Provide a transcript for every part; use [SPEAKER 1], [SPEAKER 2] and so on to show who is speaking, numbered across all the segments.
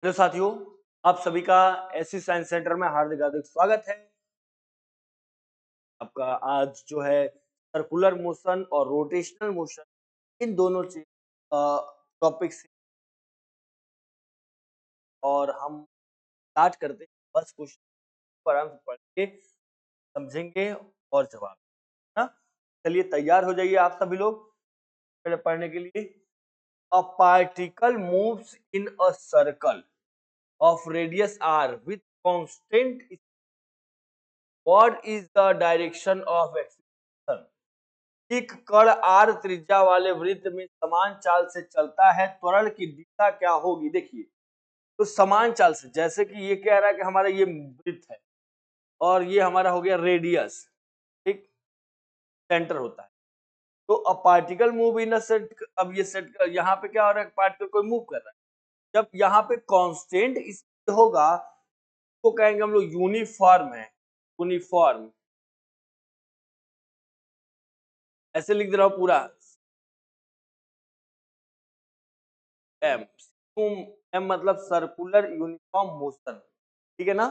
[SPEAKER 1] Hello साथियों, आप सभी का एससी साइंस सेंटर में हार्दिक हार्दिक स्वागत है। आपका आज जो है सर्कुलर मोशन और रोटेशनल मोशन, इन दोनों चीज टॉपिक से और हम स्टार्ट करते हैं। बस क्वेश्चन को आराम से पढ़ के समझेंगे और जवाब, है ना। चलिए तैयार हो जाइए आप सभी लोग पहले पढ़ने के लिए। A particle moves in a circle of radius r with constant. What is the direction of acceleration? एक कण आर त्रिज्या वाले वृत्त में समान चाल से चलता है, त्वरण की दिशा क्या होगी? देखिए, तो समान चाल से, जैसे कि ये कह रहा है कि हमारा ये वृत्त है और ये हमारा हो गया रेडियस, ठीक, सेंटर होता है। तो a particle move in a set, अब ये सेट यहाँ पे क्या हो रहा है, पार्टिकल कोई मूव कर रहा है। जब यहाँ पे कांस्टेंट स्पीड होगा तो कहेंगे हम लोग यूनिफॉर्म है, यूनिफॉर्म। ऐसे लिख दे रहा हूं पूरा, एम एम मतलब सर्कुलर यूनिफॉर्म मोशन, ठीक है ना।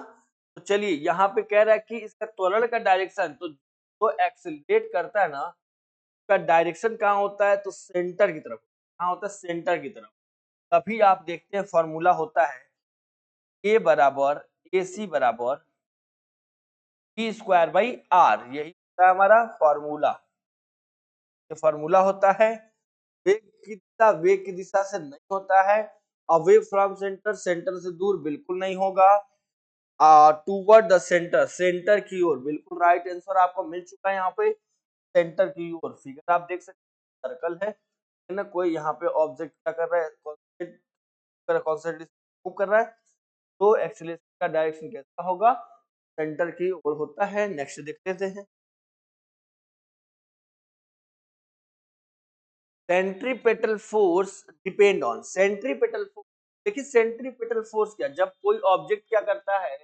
[SPEAKER 1] तो चलिए यहाँ पे कह रहा है कि इसका त्वरण का डायरेक्शन, तो जो एक्सीलरेट करता है ना, उसका डायरेक्शन कहाँ होता है? तो सेंटर की तरफ। कहाँ होता है? सेंटर की तरफ। तभी आप देखते हैं फॉर्मूला होता है ए बराबर ए सी बराबर टी स्क्वायर बाई आर, यही होता है हमारा फॉर्मूला। ये फॉर्मूला होता है। वेग की दिशा से नहीं होता है। अवे फ्रॉम सेंटर, सेंटर से दूर बिल्कुल नहीं होगा। टूवर्ड द सेंटर, सेंटर की ओर, बिल्कुल राइट आंसर आपको मिल चुका है। यहाँ पे सेंटर की ओर फिगर आप देख सकते हैं, सर्कल है ना। कोई यहाँ पे ऑब्जेक्ट क्या कर रहा है? कॉन्सेंट्रेट मूव कर रहा है, तो एक्सीलरेशन का डायरेक्शन कैसा होगा? सेंटर की ओर होता है। नेक्स्ट देख लेते हैं। Centripetal force depend on, centripetal force, देखिए सेंट्रीपेटल फोर्स क्या, जब कोई ऑब्जेक्ट क्या करता है,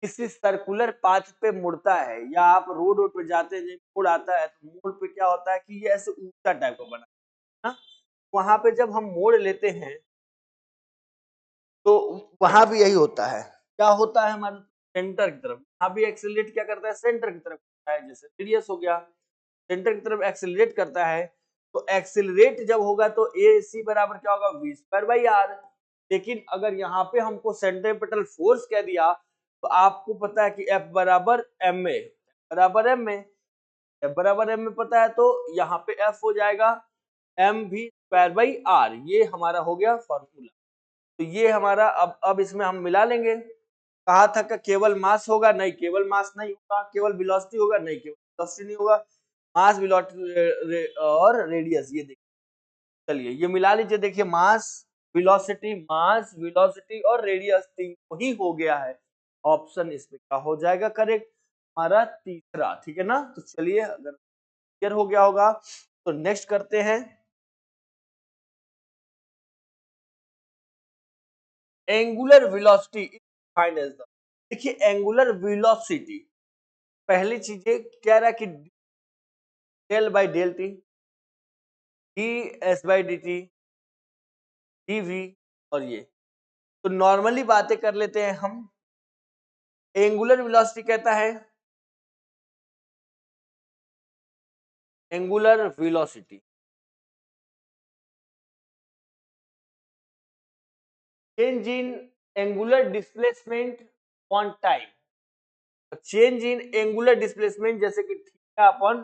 [SPEAKER 1] किसी सर्कुलर पाथ पे मुड़ता है, या आप रोड पे जाते हैं, मोड़ आता है, तो मोड़ पे क्या होता है कि ये ऐसे ऊंचा टाइप का बना है ना। वहां पे जब हम मोड़ लेते हैं तो वहां भी यही होता है। क्या होता है? हमारे सेंटर की तरफ, यहाँ भी एक्सेलरेट क्या करता है? सेंटर की तरफ करता है। जैसे रेडियस हो गया, सेंटर की तरफ एक्सेलरेट करता है, तो एक्सेलरेट जब होगा तो ए सी बराबर क्या होगा? V square by r. लेकिन अगर यहाँ पे हमको सेंट्रीपेटल फोर्स कह दिया, तो आपको पता है कि एफ बराबर एम ए, बराबर एम ए, एफ बराबर एम ए पता है, तो यहाँ पे एफ हो जाएगा m v square by are. ये हमारा हो गया फॉर्मूला। तो ये हमारा, अब इसमें हम मिला लेंगे। कहा था कि केवल मास होगा, नहीं, केवल मास नहीं होगा। केवल वेलोसिटी होगा, नहीं, केवल वेलोसिटी नहीं होगा। मास, वेलोसिटी और रेडियस, ये देखिए। चलिए ये मिला लीजिए, देखिए मास, वेलोसिटी, मास, वेलोसिटी और रेडियस, तीन ही हो गया है। ऑप्शन इसमें क्या हो जाएगा करेक्ट? हमारा तीसरा, ठीक है ना। तो चलिए, अगर क्लियर हो गया होगा तो नेक्स्ट करते हैं। Angular velocity defined as the, देखिए एंगुलर वेलोसिटी, पहली चीजें कह रहा है कि del by del t, d s by d t, d v, और ये, तो नॉर्मली बातें कर लेते हैं हम। एंगुलर वेलोसिटी कहता है, angular velocity, change in angular displacement on time. Change in angular displacement, जैसे कि थीटा अपॉन,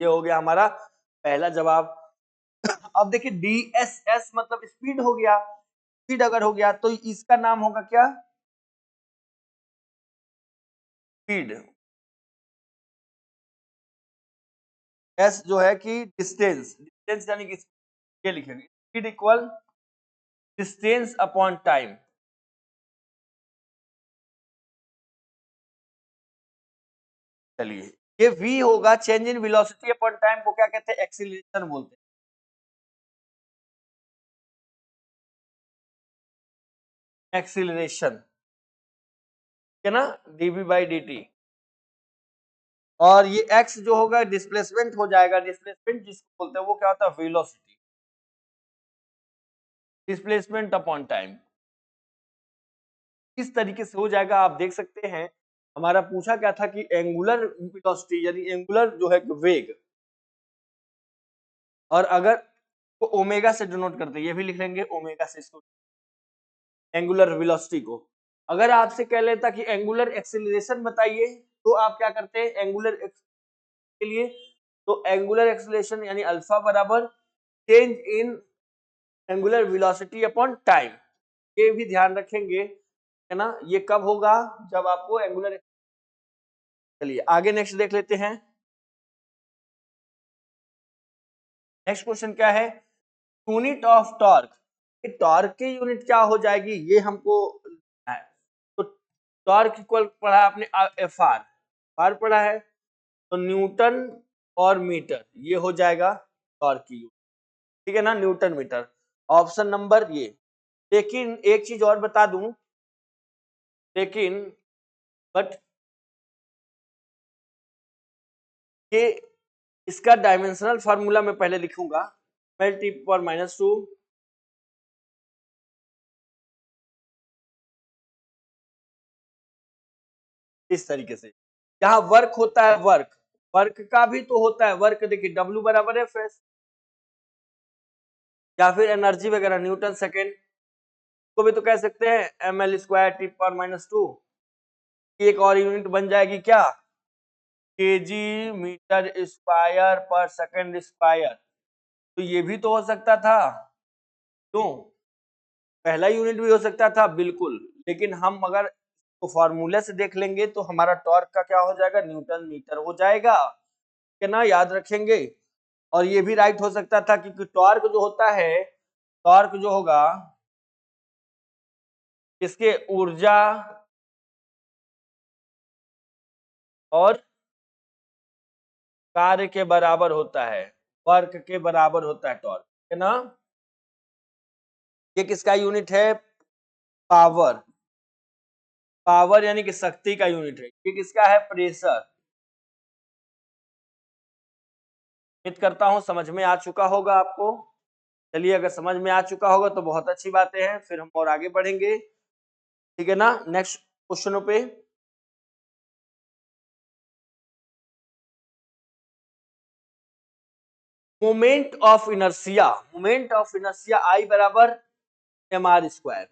[SPEAKER 1] ये हो गया हमारा पहला जवाब। अब देखिए डी एस एस मतलब स्पीड हो गया, स्पीड अगर हो गया तो इसका नाम होगा क्या? स्पीड। एस जो है कि डिस्टेंस, डिस्टेंस यानी कि ये लिखेंगे, speed equal distance upon time. चलिए, ये v होगा, change in velocity upon time को क्या कहते हैं? एक्सीलरेशन बोलते हैं, एक्सीलरेशन, ठीक है ना, dv बाई dt। और ये x जो होगा डिस्प्लेसमेंट हो जाएगा, डिस्प्लेसमेंट जिसको बोलते हैं वो क्या होता है? वेलोसिटी। Displacement upon time. इस तरीके से हो जाएगा। आप देख सकते हैं हमारा पूछा क्या था कि एंगुलर वेलोसिटी यानी एंगुलर जो है वेग, और अगर तो ओमेगा से डिनोट करते हैं, ये भी लिख लेंगे ओमेगा से इसको, एंगुलर वेलोसिटी को। अगर आपसे कह लेता कि एंगुलर एक्सेलरेशन बताइए, तो आप क्या करते हैं एंगुलर के लिए, तो एंगुलर एक्सेलरेशन यानी अल्फा बराबर change in angular velocity upon time. ये भी ध्यान रखेंगे, है ना, ये कब होगा जब आपको एंगुलर। चलिए आगे नेक्स्ट देख लेते हैं। नेक्स्ट क्वेश्चन क्या है, यूनिट ऑफ टॉर्क। टॉर्क की यूनिट क्या हो जाएगी ये हमको है। तो टॉर्क इक्वल पढ़ा है आपने एफ आर पढ़ा है, तो न्यूटन और मीटर ये हो जाएगा टॉर्क की यूनिट, ठीक है ना, न्यूटन मीटर। ऑप्शन नंबर ये। लेकिन एक चीज और बता दूं, लेकिन बट ये इसका डायमेंशनल फार्मूला मैं पहले लिखूंगा, टी पावर -2 इस तरीके से। यहाँ वर्क होता है, वर्क वर्क का भी तो होता है वर्क, देखिए W बराबर है एफ, या फिर एनर्जी वगैरह न्यूटन सेकेंड को भी तो कह सकते हैं, ml² टी पावर -2। एक और यूनिट बन जाएगी क्या, केजी मीटर स्क्वायर पर सेकंड स्क्वायर। तो ये भी तो हो सकता था, क्यों, पहला यूनिट भी हो सकता था बिल्कुल, लेकिन हम अगर तो फॉर्मूले से देख लेंगे तो हमारा टॉर्क का क्या हो जाएगा, न्यूटन मीटर हो जाएगा, है ना, याद रखेंगे। और ये भी राइट हो सकता था क्योंकि टॉर्क जो होता है, टॉर्क जो होगा इसके ऊर्जा और कार्य के बराबर होता है, वर्क के बराबर होता है टॉर्क, है ना। ये किसका यूनिट है, पावर, पावर यानी कि शक्ति का यूनिट है। ये किसका है, प्रेशर। उम्मीद करता हूं समझ में आ चुका होगा आपको। चलिए अगर समझ में आ चुका होगा तो बहुत अच्छी बातें हैं, फिर हम और आगे बढ़ेंगे, ठीक है ना, नेक्स्ट क्वेश्चनों पे। Moment of inertia, moment of inertia I बराबर mr²,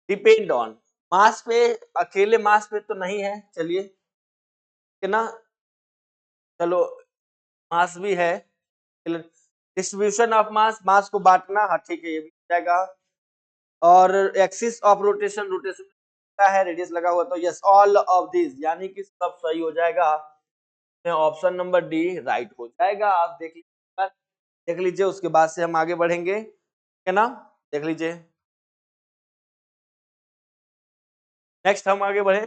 [SPEAKER 1] डिपेंड ऑन मास पे, अकेले मास पे तो नहीं है, चलिए, है ना, चलो मास भी है, डिस्ट्रीब्यूशन ऑफ मास, मास को बांटना, हाँ ठीक है, ये भी हो जाएगा। और एक्सिस ऑफ रोटेशन, रोटेशन का है, रेडियस लगा हुआ, तो यस ऑल ऑफ दिस यानी कि सब सही हो जाएगा। ऑप्शन नंबर डी राइट हो जाएगा। आप देख लीजिए, देख लीजिए, उसके बाद से हम आगे बढ़ेंगे, है ना, देख लीजिए। नेक्स्ट हम आगे बढ़े,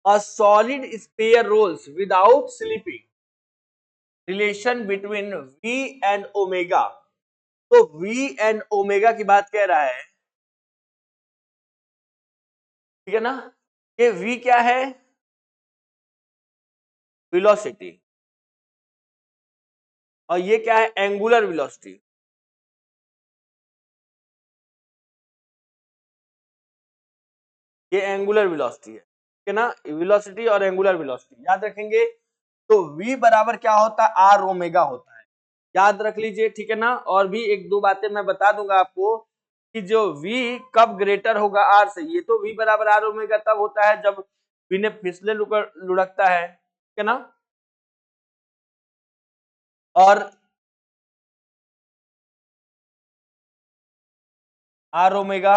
[SPEAKER 1] a solid sphere rolls without slipping, relation between v and omega. तो v एंड ओमेगा की बात कह रहा है, ठीक है ना, ये v क्या है, वेलोसिटी, और ये क्या है, एंगुलर वेलोसिटी। ये एंगुलर वेलोसिटी है ना, वेलोसिटी और एंगुलर वेलोसिटी याद रखेंगे। तो v बराबर क्या होता है, आर ओमेगा होता है, याद रख लीजिए, ठीक है ना। और भी एक दो बातें मैं बता दूंगा आपको कि जो v कब ग्रेटर होगा r से, ये तो v बराबर आर ओमेगा तब होता है जब v ने फिसले लुढ़कता है, ठीक है ना। और आर ओमेगा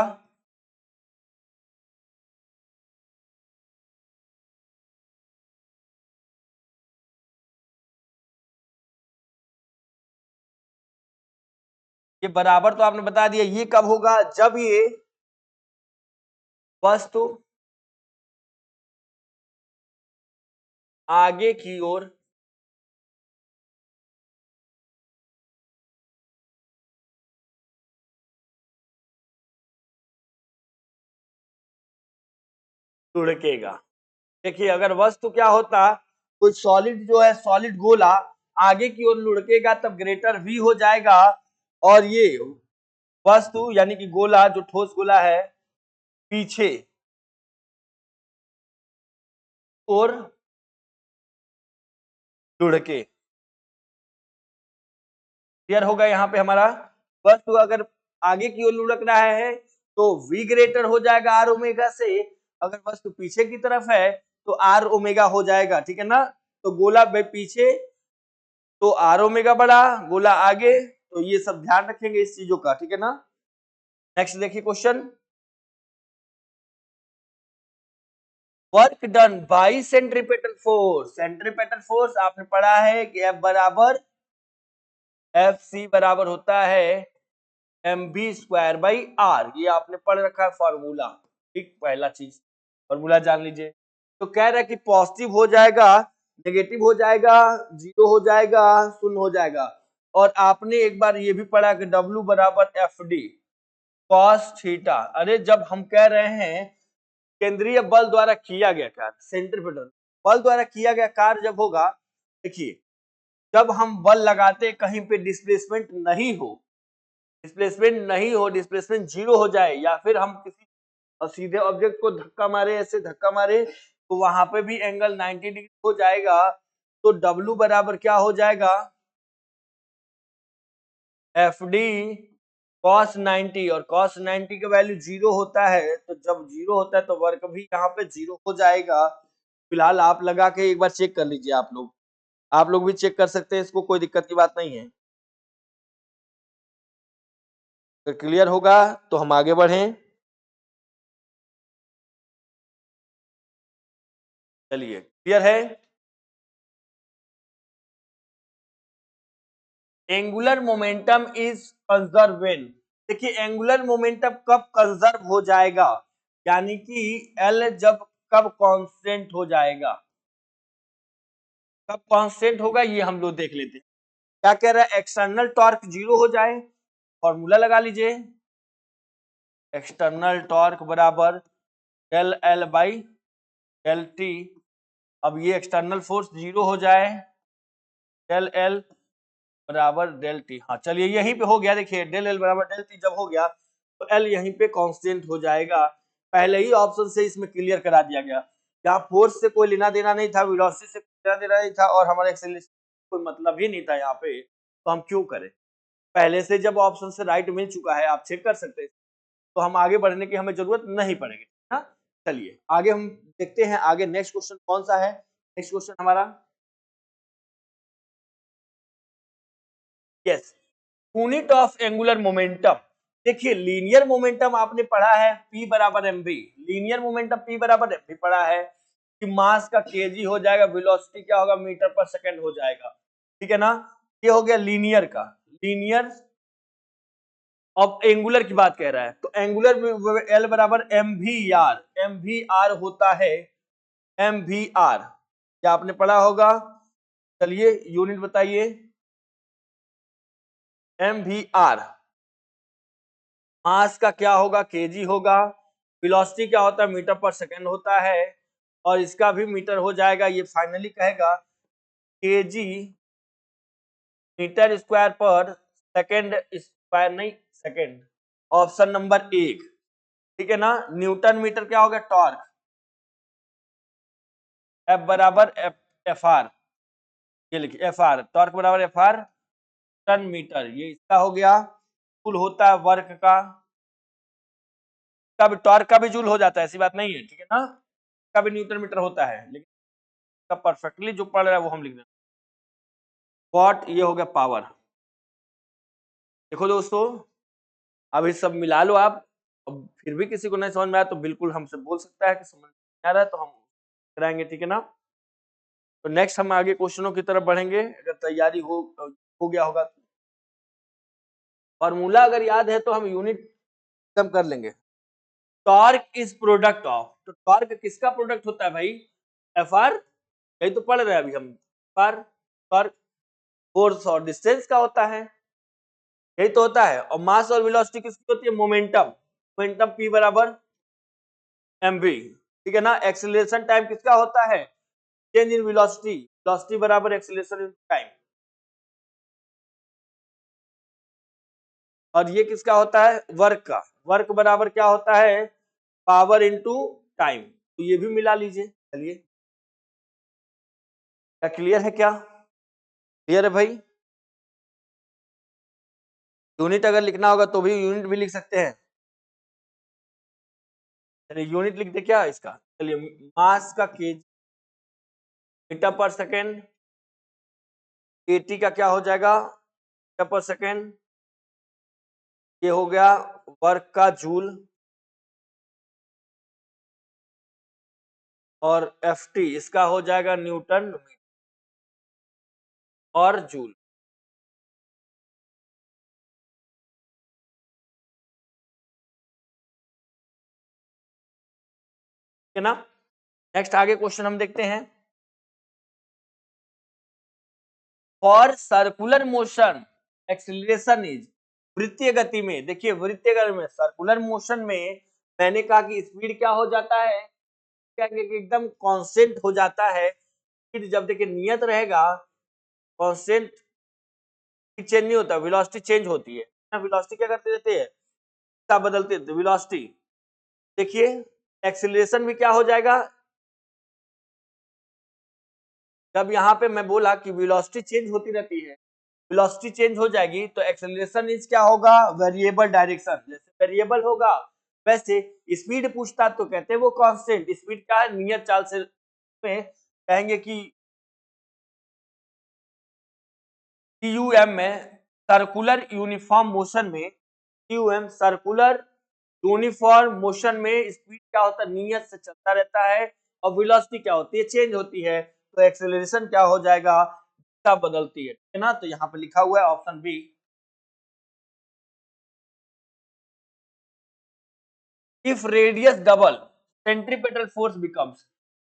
[SPEAKER 1] ये बराबर तो आपने बता दिया, ये कब होगा, जब ये वस्तु आगे की ओर लुढ़केगा। देखिए अगर वस्तु क्या होता, कोई सॉलिड जो है, सॉलिड गोला आगे की ओर लुढ़केगा तब ग्रेटर v हो जाएगा, और ये वस्तु यानी कि गोला, जो ठोस गोला है, पीछे और लुढ़के। क्लियर होगा यहाँ पे हमारा? वस्तु अगर आगे की ओर लुढ़क रहा है तो v ग्रेटर हो जाएगा आर ओमेगा से, अगर वस्तु पीछे की तरफ है तो आर ओमेगा हो जाएगा, ठीक है ना। तो गोला पीछे तो आर ओमेगा बड़ा, गोला आगे, तो ये सब ध्यान रखेंगे इस चीजों का, ठीक है ना। नेक्स्ट देखिए question, work done by centripetal force. Centripetal force आपने पढ़ा है कि F बराबर एफ सी बराबर होता है m B square by are, ये आपने पढ़ रखा है फॉर्मूला, ठीक। पहला चीज फॉर्मूला जान लीजिए। तो कह रहा है कि पॉजिटिव हो जाएगा, नेगेटिव हो जाएगा, जीरो हो जाएगा, शून्य हो जाएगा। और आपने एक बार ये भी पढ़ा कि W बराबर एफ डी कॉस थीटा। अरे जब हम कह रहे हैं केंद्रीय बल द्वारा किया गया कार्य, सेंट्रीपिटल बल द्वारा किया गया कार्य जब होगा, देखिए जब हम बल लगाते कहीं पे डिस्प्लेसमेंट नहीं हो, डिस्प्लेसमेंट जीरो हो जाए, या फिर हम किसी सीधे ऑब्जेक्ट को धक्का मारे, ऐसे धक्का मारे, तो वहां पे भी एंगल 90 डिग्री हो जाएगा। तो W बराबर क्या हो जाएगा, एफ डी कॉस 90, और कॉस 90 का वैल्यू जीरो होता है, तो जब जीरो होता है तो वर्क भी यहाँ पे जीरो हो जाएगा। फिलहाल आप लगा के एक बार चेक कर लीजिए, आप लोग भी चेक कर सकते हैं इसको, कोई दिक्कत की बात नहीं है। तो क्लियर होगा तो हम आगे बढ़ें। चलिए क्लियर है। Angular momentum is conserve when, देखिए एंगुलर मोमेंटम कब कंजर्व हो जाएगा, यानी कि एल जब कब कांस्टेंट हो जाएगा, कब कांस्टेंट होगा ये हम लोग देख लेते हैं। क्या कह रहा है, एक्सटर्नल टॉर्क जीरो हो जाए, फॉर्मूला लगा लीजिए, एक्सटर्नल टॉर्क बराबर del l by del t. अब ये एक्सटर्नल फोर्स जीरो हो जाए, डेल एल बराबर डेल टी। हाँ चलिए यहीं पे हो गया, देखिए डेल एल बराबर डेल टी जब हो गया तो एल यहीं पे कांस्टेंट हो जाएगा। पहले ही ऑप्शन से इसमें क्लियर करा दिया गया, यहाँ फोर्स से कोई लेना देना नहीं था, वेलोसिटी से कोई लेना देना नहीं था, और हमारे एक्सेलरेशन कोई मतलब ही नहीं था यहाँ पे, तो हम क्यों करें। पहले से जब ऑप्शन से राइट मिल चुका है, आप चेक कर सकते हैं, तो हम आगे बढ़ने की हमें जरूरत नहीं पड़ेगी। हाँ चलिए आगे हम देखते हैं, आगे नेक्स्ट क्वेश्चन कौन सा है। नेक्स्ट क्वेश्चन हमारा, yes, unit of angular momentum. देखिए लीनियर मोमेंटम आपने पढ़ा है P बराबर m b, linear momentum P बराबर एम बी पढ़ा है कि मास का केजी हो जाएगा, वेलोसिटी क्या होगा, मीटर पर सेकंड हो जाएगा, ठीक है ना। ये हो गया लीनियर का, लीनियर। अब एंगुलर की बात कह रहा है, तो एंगुलर एल बराबर m v r, m v r होता है एम वी आर, क्या आपने पढ़ा होगा। चलिए यूनिट बताइए, एम वी आर मास का क्या होगा, केजी होगा, वेलोसिटी क्या होता है, मीटर पर सेकंड होता है, और इसका भी मीटर हो जाएगा। ये फाइनली कहेगा केजी मीटर स्क्वायर पर सेकंड स्क्वायर, नहीं सेकंड, ऑप्शन नंबर एक, ठीक है ना। न्यूटन मीटर क्या होगा, टॉर्क, एफ बराबर एफ आर, ये लिखिए एफ आर, टॉर्क बराबर एफ आर टन मीटर, ये इसका हो गया। जूल होता है वर्क का भी, टॉर्क का भी जूल हो जाता है, ऐसी बात नहीं है, ठीक है ना। का भी न्यूटन मीटर होता है, लेकिन का परफेक्टली जो पढ़ रहा है वो हम लिख दें। वॉट, ये हो गया पावर। देखो दोस्तों, अब ये सब मिला लो आप, अब फिर भी किसी को नहीं समझ में आया तो बिल्कुल हमसे बोल सकता है कि समझ में आ रहा है, तो हम कराएंगे, ठीक है ना। तो नेक्स्ट हम आगे क्वेश्चनों की तरफ बढ़ेंगे, अगर तैयारी हो गया होगा तो। फॉर्मूला अगर याद है तो हम यूनिट कम कर लेंगे। टॉर्क इज प्रोडक्ट ऑफ, तो टॉर्क किसका प्रोडक्ट होता है भाई, एफ आर, यही तो पढ़ रहे हैं अभी हम, एफ आर टॉर्क फोर्स और डिस्टेंस का होता है, यही तो होता है। और मास और वेलोसिटी किसकी होती है, मोमेंटम, मोमेंटम पी बराबर एम वी, ठीक है ना। एक्सीलरेशन टाइम किसका होता है, चेंज इन वेलोसिटी, वेलोसिटी बराबर एक्सीलरेशन इन टाइम, और ये किसका होता है, वर्क का। वर्क बराबर क्या होता है, पावर इनटू टाइम, तो ये भी मिला लीजिए। चलिए, क्या क्लियर है, क्या क्लियर है भाई? यूनिट अगर लिखना होगा तो भी यूनिट भी लिख सकते हैं। चलिए यूनिट लिख दे क्या इसका, चलिए मास का केजी मीटर पर सेकेंड, केटी का क्या हो जाएगा मीटर पर सेकेंड, ये हो गया वर्क का जूल, और एफटी इसका हो जाएगा न्यूटन और जूल। है ना। नेक्स्ट आगे क्वेश्चन हम देखते हैं। For circular motion acceleration is, वृत्तीय गति में, देखिए वृत्तीय गति में सर्कुलर मोशन में मैंने कहा कि स्पीड क्या हो जाता है, क्या एकदम कांस्टेंट हो जाता है। स्पीड जब देखिए नियत रहेगा, कांस्टेंट चेंज नहीं होता, वेलोसिटी चेंज होती है। वेलोसिटी क्या करते रहते हैं, दिशा बदलते रहते, वेलोसिटी। देखिए एक्सीलरेशन भी क्या हो जाएगा, जब यहाँ पे मैं बोला कि वेलोसिटी चेंज होती रहती है, वेलोसिटी चेंज हो जाएगी तो एक्सेलरेशन इज क्या होगा, वेरिएबल डायरेक्शन। जैसे वेरिएबल होगा वैसे स्पीड पूछता तो कहते हैं वो कांस्टेंट, स्पीड क्या है नियत चाल से, में कहेंगे कि टीयूएम में सर्कुलर यूनिफॉर्म मोशन में, टीयूएम सर्कुलर यूनिफॉर्म मोशन में स्पीड क्या होता है, नियत से चलता रहता है, और वेलोसिटी क्या होती है, चेंज होती है। तो एक्सेलरेशन क्या हो जाएगा, दिशा बदलती है ना। तो यहाँ पे लिखा हुआ है option b. If radius double centripetal force becomes,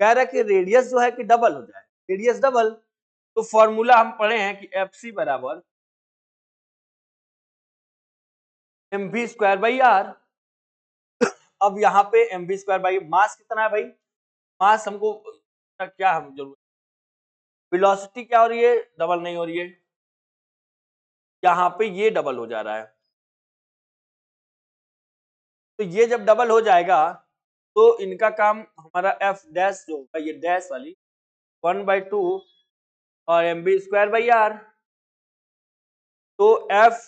[SPEAKER 1] कह रहा है कि रेडियस जो है कि डबल हो जाए, रेडियस डबल, तो फॉर्मूला हम पढ़े हैं कि एफ सी बराबर m v square by r. अब यहाँ पे m v square by mass कितना है भाई, मास हमको क्या हम जरूरत, वेलोसिटी क्या हो रही है, डबल नहीं हो रही है, यहाँ पे ये डबल हो जा रहा है। तो ये जब डबल हो जाएगा तो इनका काम हमारा एफ डैश जो होगा, ये डैश वाली 1/2 और m B square by r, तो एफ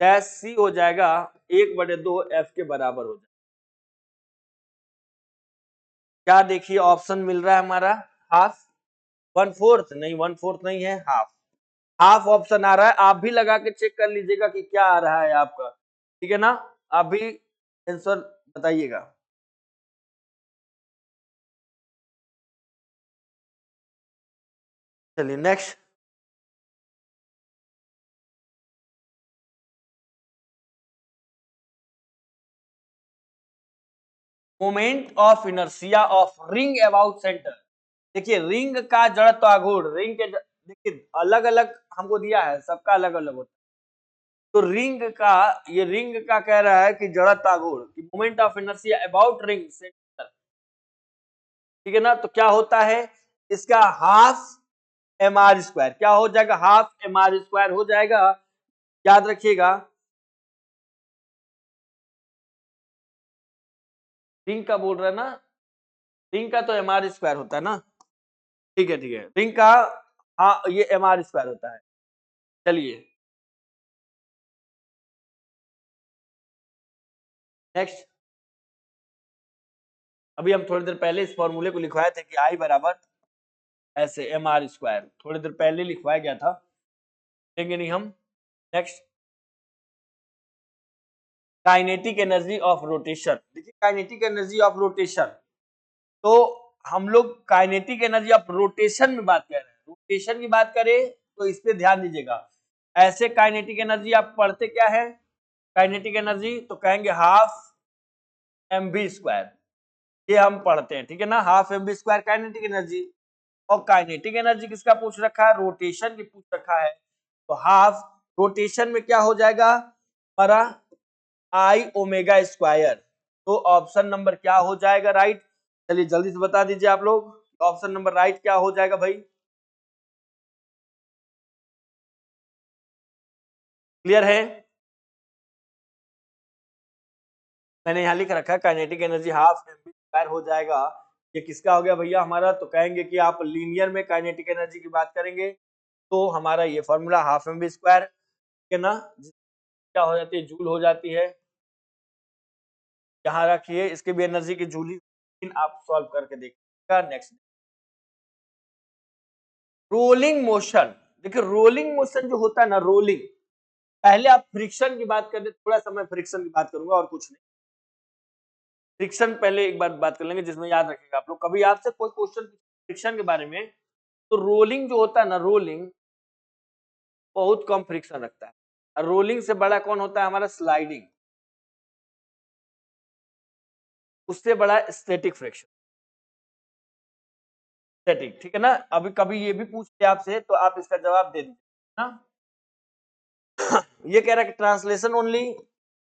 [SPEAKER 1] डैश सी हो जाएगा 1/2 एफ के बराबर हो जाएगा। क्या देखिए ऑप्शन मिल रहा है हमारा, हाफ, 1/4 नहीं, 1/4 नहीं है, हाफ, हाफ ऑप्शन आ रहा है। आप भी लगा के चेक कर लीजिएगा कि क्या आ रहा है आपका, ठीक है ना। आप भी आंसर बताइएगा। चलिए next, moment of inertia of ring about centre. देखिए रिंग का जड़त्व आघूर्ण, रिंग के देखिए अलग अलग हमको दिया है, सबका अलग अलग होता है। तो रिंग का, ये रिंग का कह रहा है कि जड़त्व आघूर्ण कि moment of inertia about ring centre, ठीक है ना। तो क्या होता है इसका, हाफ एम आर स्क्वायर, क्या हो जाएगा, हाफ एम आर स्क्वायर हो जाएगा, याद रखिएगा। रिंग का बोल रहा है ना, रिंग का तो एम आर स्क्वायर होता है ना, ठीक है ठीक है, रिंग का हाँ ये एम आर स्क्वायर होता है। चलिए नेक्स्ट, अभी हम थोड़ी देर पहले इस फॉर्मूले को लिखवाए थे कि आई बराबर ऐसे एम आर स्क्वायर, थोड़ी देर पहले लिखवाया गया था, लेंगे नहीं हम। Next, kinetic energy of rotation. देखिए काइनेटिक एनर्जी ऑफ रोटेशन, तो हम लोग काइनेटिक एनर्जी ऑफ रोटेशन में बात कर रहे हैं, रोटेशन की बात करें तो इस पे ध्यान दीजिएगा। ऐसे काइनेटिक एनर्जी आप पढ़ते क्या है, काइनेटिक एनर्जी तो कहेंगे हाफ एम बी स्क्वायर, ये हम पढ़ते हैं, ठीक है ना, half m B square kinetic energy. और काइनेटिक एनर्जी किसका पूछ रखा है, रोटेशन की पूछ रखा है, तो हाफ रोटेशन में क्या हो जाएगा हमारा, आई ओमेगा स्क्वायर। तो ऑप्शन नंबर क्या हो जाएगा राइट, चलिए जल्दी से बता दीजिए आप लोग, ऑप्शन नंबर राइट क्या हो जाएगा भाई, क्लियर है। मैंने यहाँ लिख रखा है काइनेटिक एनर्जी हाफ mv² हो जाएगा। ये किसका हो गया भैया हमारा? तो कहेंगे कि आप लीनियर में काइनेटिक एनर्जी की बात करेंगे तो हमारा ये फॉर्मूला हाफ mv², ठीक है ना, क्या हो जाती है? जूल हो जाती है। यहाँ रखिए, इसके भी एनर्जी की जूल ही, आप सॉल्व करके देखिएगा। Next, rolling motion. देखिए रोलिंग मोशन जो होता है ना, रोलिंग, पहले आप फ्रिक्शन की बात कर दे, थोड़ा सा मैं फ्रिक्शन की बात करूंगा और कुछ नहीं। फ्रिक्शन पहले एक बार बात कर लेंगे जिसमें याद रखेगा आप लोग, कभी आपसे कोई क्वेश्चन फ्रिक्शन के बारे में, तो रोलिंग जो होता है ना, रोलिंग बहुत कम फ्रिक्शन रखता है। और रोलिंग से बड़ा कौन होता है? हमारा स्लाइडिंग। उससे बड़ा स्टैटिक फ्रिक्शन, स्टैटिक, ठीक है ना। अभी कभी ये भी पूछ ले आपसे तो आप इसका जवाब दे दीजिए ना। ये कह रहा है कि ट्रांसलेशन ओनली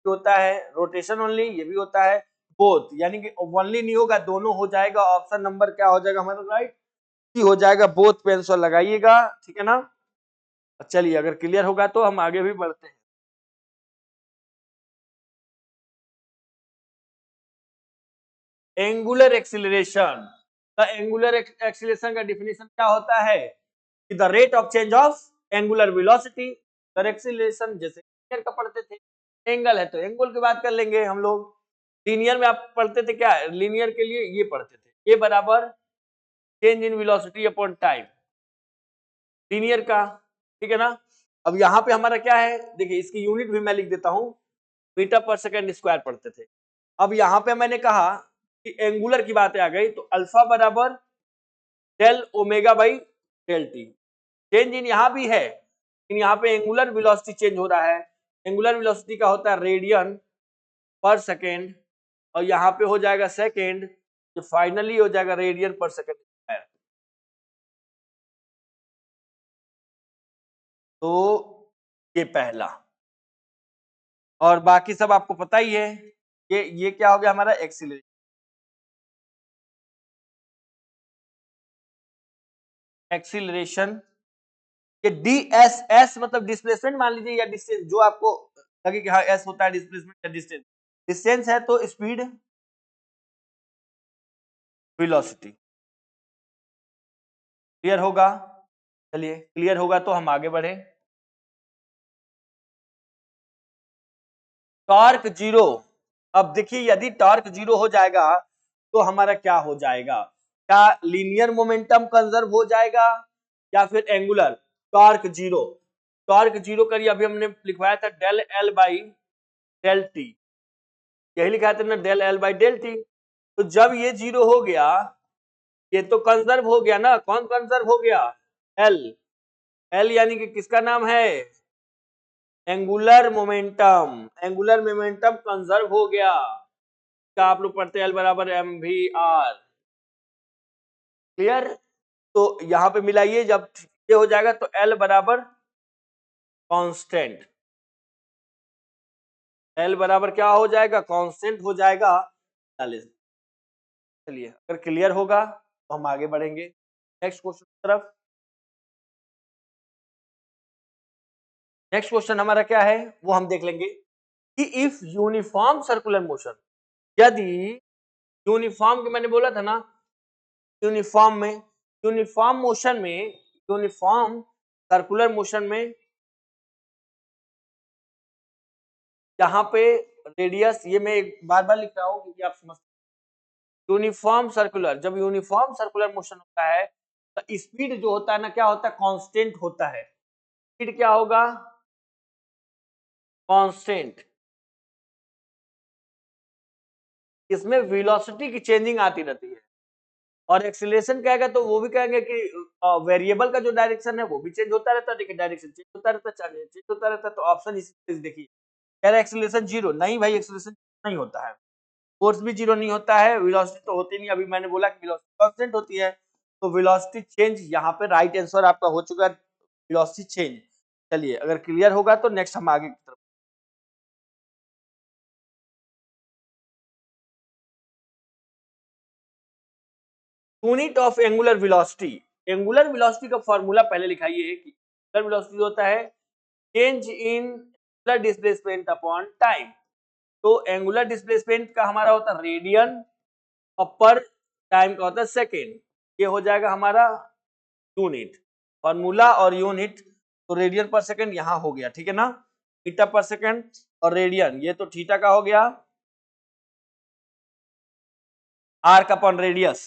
[SPEAKER 1] होता है, रोटेशन ओनली ये भी होता है, बोथ, यानी कि ओनली नहीं होगा, दोनों हो जाएगा। ऑप्शन नंबर क्या हो जाएगा हमारा? राइट हो जाएगा। बोथ पे आंसर लगाइएगा, ठीक है ना। चलिए, अगर क्लियर होगा तो हम आगे भी बढ़ते हैं। Angular acceleration, the angular acceleration का डिफिनेशन क्या होता है? कि the rate of change of angular velocity. Acceleration जैसे लीनियर का पढ़ते थे, एंगल है तो एंगल की बात कर लेंगे हम लोग। लीनियर में आप पढ़ते थे क्या? लीनियर के लिए ये पढ़ते थे, ए बराबर change in velocity upon time, linear का, ठीक है ना। अब यहाँ पे हमारा क्या है? देखिए इसकी यूनिट भी मैं लिख देता हूँ, मीटर पर सेकंड स्क्वायर पढ़ते थे। अब यहाँ पे मैंने कहा कि एंगुलर की बातें आ गई, तो अल्फा बराबर del omega by del t. Change in यहाँ भी है, लेकिन यहाँ पे एंगुलर वेलोसिटी चेंज हो रहा है। एंगुलर वेलोसिटी का होता है रेडियन पर सेकेंड, और यहाँ पे हो जाएगा सेकेंड, जो फाइनली हो जाएगा रेडियन पर सेकेंड स्क्वायर। तो ये पहला, और बाकी सब आपको पता ही है। ये क्या हो गया हमारा? एक्सीलरेशन। एक्सीलरेशन ये डी एस एस मतलब डिस्प्लेसमेंट मान लीजिए, या डिस्टेंस, जो आपको लगे कि हाँ एस होता है डिस्प्लेसमेंट या डिस्टेंस। डिस्टेंस है तो स्पीड, वेलोसिटी। क्लियर होगा? चलिए, क्लियर होगा तो हम आगे बढ़े। Torque zero. अब देखिए, यदि टॉर्क जीरो हो जाएगा तो हमारा क्या हो जाएगा? क्या लीनियर मोमेंटम कंजर्व हो जाएगा या फिर angular? Torque zero, torque zero करिए, अभी हमने लिखवाया था del l by del t, यही लिखा था ना, del l by del t. तो जब ये जीरो हो गया, ये तो कंजर्व हो गया ना। कौन कंजर्व हो गया? एल। एल यानी कि किसका नाम है? Angular momentum. Angular momentum conserve हो गया। क्या आप लोग पढ़ते हैं? एल बराबर एम वी आर। क्लियर? तो यहां पे मिलाइए, जब ये हो जाएगा तो एल बराबर कांस्टेंट। एल बराबर क्या हो जाएगा? कांस्टेंट हो जाएगा 40। चलिए, अगर क्लियर होगा तो हम आगे बढ़ेंगे नेक्स्ट क्वेश्चन की तरफ। नेक्स्ट क्वेश्चन हमारा क्या है वो हम देख लेंगे कि इफ यूनिफॉर्म सर्कुलर मोशन, यदि यूनिफॉर्म के मैंने बोला था ना, यूनिफॉर्म में, यूनिफॉर्म मोशन में, यूनिफॉर्म सर्कुलर मोशन में, यहाँ पे रेडियस, ये मैं बार बार लिख रहा हूँ क्योंकि आप समझ, यूनिफॉर्म सर्कुलर, जब यूनिफॉर्म सर्कुलर मोशन होता है तो स्पीड जो होता है ना, क्या होता है? कांस्टेंट होता है। स्पीड क्या होगा? कांस्टेंट। इसमें वेलोसिटी की चेंजिंग आती रहती है। और एक्सीलरेशन कहेगा तो वो भी कहेंगे कि वेरिएबल का जो डायरेक्शन है वो भी चेंज होता रहता है। देखिए डायरेक्शन चेंज होता रहता है, चेंज होता रहता है। तो ऑप्शन इसी देखिए, कह रहा है एक्सीलरेशन जीरो। नहीं भाई, एक्सीलरेशन नहीं होता है, फोर्स भी जीरो नहीं होता है, वेलोसिटी तो होती नहीं। अभी मैंने बोला कि वेलोसिटी कांस्टेंट होती है, तो वेलोसिटी चेंज यहाँ पे राइट आंसर आपका हो चुका है, वेलोसिटी चेंज। चलिए, अगर क्लियर होगा तो नेक्स्ट हम आगे की तरफ। Unit of angular velocity. Angular velocity का फॉर्मूला पहले लिखाइए कि एंगुलर वेलोसिटी होता है change in displacement upon time. तो एंगुलर डिस्प्लेसमेंट का हमारा होता है रेडियन और पर टाइम का होता है सेकेंड। ये हो जाएगा हमारा यूनिट, फॉर्मूला और यूनिट। तो रेडियन पर सेकंड यहाँ हो गया, ठीक है ना, मीटर पर सेकंड और रेडियन, ये तो थीटा का हो गया, arc upon radius,